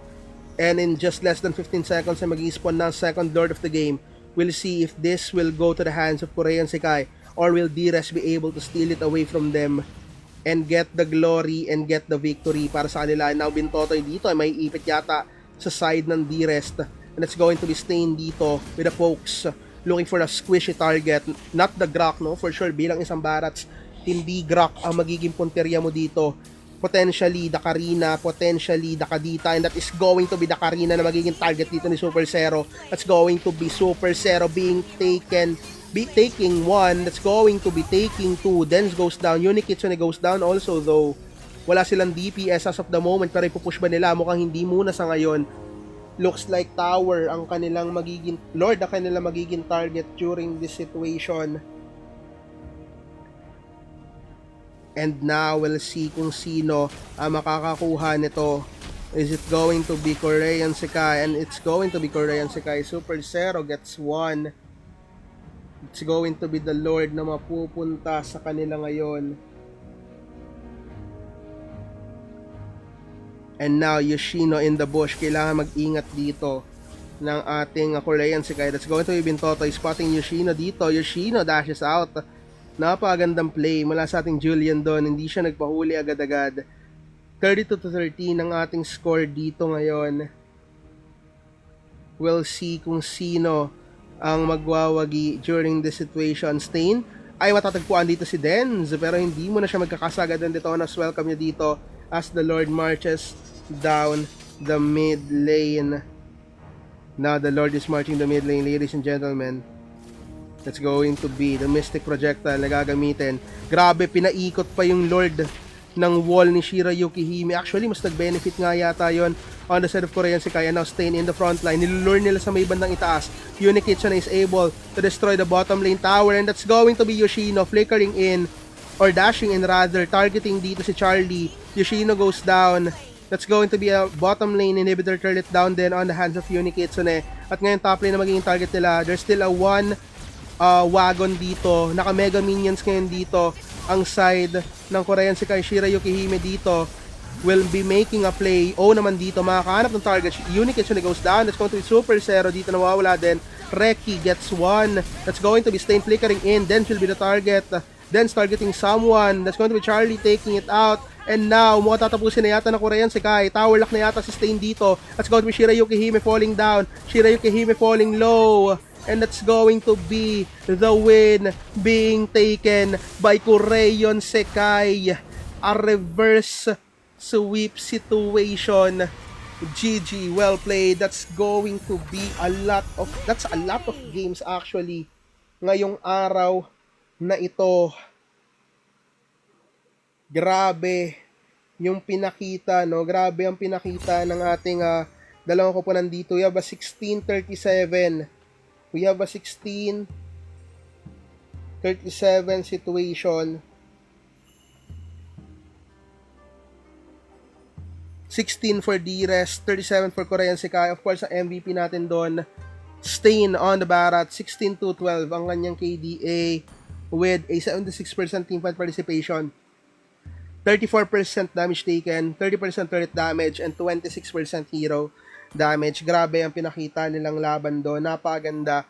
And in just less than 15 seconds na mag-i-spawn na second lord of the game. We'll see if this will go to the hands of Korean Sekai or will Dires be able to steal it away from them and get the glory and get the victory para sa kanila. Now Bintotoy dito ay may ipit yata sa side ng Dires. And it's going to be Stain dito with the pokes, looking for a squishy target. Not the Grak, no? For sure, bilang isang Barats, hindi Grak ang magiging punteriya mo dito. Potentially, the Karina, potentially, the Kadita, and that is going to be the Karina na magiging target dito ni Super Zero. That's going to be Super Zero being taking one. That's going to be taking two. Denz goes down. Unikitsu goes down also, though. Wala silang DPS as of the moment, pero ipupush ba nila? Mukhang hindi muna sa ngayon. Looks like Tower ang kanilang magiging Lord, ang kanilang magiging target during this situation. And now we'll see kung sino ang makakakuha nito. Is it going to be Korean Sekai? And it's going to be Korean Sekai. Super Zero gets one. It's going to be the Lord na mapupunta sa kanila ngayon. And now, Yoshino in the bush. Kailangan mag-ingat dito ng ating Korean Sekai. That's going to be Bintotoy spotting Yoshino dito. Yoshino dashes out. Napakagandang play mula sa ating Julian doon. Hindi siya nagpahuli agad-agad. 32-13 ang ating score dito ngayon. We'll see kung sino ang magwawagi during this situation. Stain ay matatagpuan dito si Denz, pero hindi mo na siya magkakasagad ng Detonas. Welcome niya dito as the Lord marches down the mid lane. Now the Lord is marching the mid lane, ladies and gentlemen. That's going to be the Mystic Projectile na gagamitin. Grabe, pinaikot pa yung Lord ng wall ni Shira Yukihime. Actually, mas nag-benefit nga yata yon on the side of Korean Sekai, and now Stain in the front line. Nilulure nila sa may bandang itaas. Unikitsune is able to destroy the bottom lane tower, and that's going to be Yoshino flickering in, or dashing in rather, targeting dito si Charlie. Yoshino goes down. That's going to be a bottom lane inhibitor turret down then on the hands of Unikitsune. At ngayon top lane na magiging target nila. There's still a one wagon dito. Naka mega minions ngayon dito. Ang side ng Korean Sekai, Shira Yukihime dito will be making a play. Naman dito, makakahanap ng target. Unikitsune goes down. That's going to be Super Zero. Dito nawawala din. Reki gets one. That's going to be Stain flickering in. Then will be the target. Then targeting someone. That's going to be Charlie taking it out. And now, mukhang tatapusin na yata ng Korean Sekai. Tower lock na yata si Stain dito. That's going to be Shira Yukihime falling down. Shira Yukihime falling low. And that's going to be the win being taken by Korean Sekai. A reverse sweep situation. GG, well played. That's going to be a lot of games actually ngayong araw na ito. Grabe yung pinakita, no? Grabe ang pinakita ng ating dalawang koponan dito. We have a 16-37. We have a 16-37 situation. 16 for DRES, 37 for Korean Sekai. Of course, ang MVP natin doon, Stain on the Barat, 16-12 ang kanyang KDA with a 76% team fight participation, 34% damage taken, 30% turret damage, and 26% hero damage. Grabe ang pinakita nilang laban doon. Napakaganda.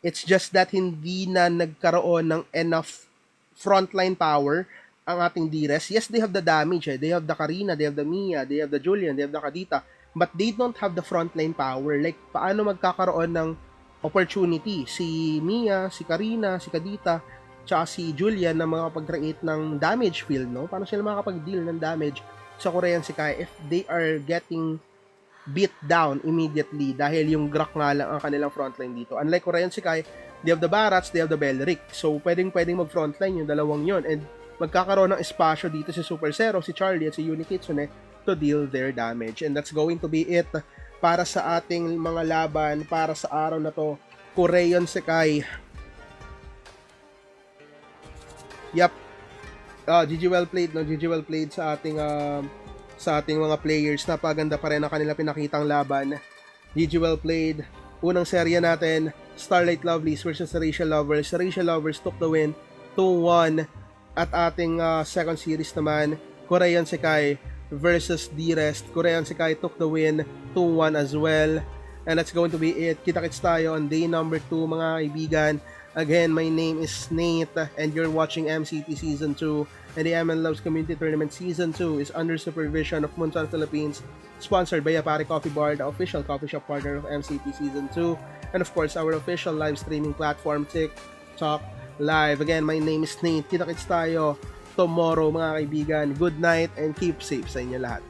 It's just that hindi na nagkaroon ng enough frontline power ang ating DRES. Yes, they have the damage. They have the Karina, they have the Mia, they have the Julian, they have the Kadita. But they don't have the frontline power. Like, paano magkakaroon ng opportunity si Mia, si Karina, si Kadita, tsaka si Julian na makapag-create ng damage field, no? Paano sila makapag-deal ng damage sa Korean Sekai if they are getting beat down immediately dahil yung Grak nga lang ang kanilang frontline dito. Unlike Korean Sekai, they have the Barats, they have the Belric. So, pwedeng mag-frontline yung dalawang yon, and magkakaroon ng espasyo dito si Super Zero, si Charlie, at si Unikitsune to deal their damage. And that's going to be it para sa ating mga laban para sa araw na to. Korean Sekai. Yup. GG well played, no? GG well played sa ating mga players. Napaganda pa rin ang kanila pinakitang laban. GG well played. Unang serya natin, Starlight Lovelies versus Rachel Lovers. Rachel Lovers took the win 2-1. At ating second series naman, Korean Sekai versus DRES. Korean Sekai took the win 2-1 as well. And that's going to be it. Kita-kits tayo on day number 2, mga kaibigan. Again, my name is Nate, and you're watching MCT Season 2. And the ML Loves Community Tournament Season 2 is under supervision of Munsan Philippines, sponsored by Yapari Coffee Bar, the official coffee shop partner of MCT Season 2. And of course, our official live streaming platform, TikTok Live. Again, my name is Nate. Kita-kits tayo tomorrow, mga kaibigan. Good night and keep safe sa inyo lahat.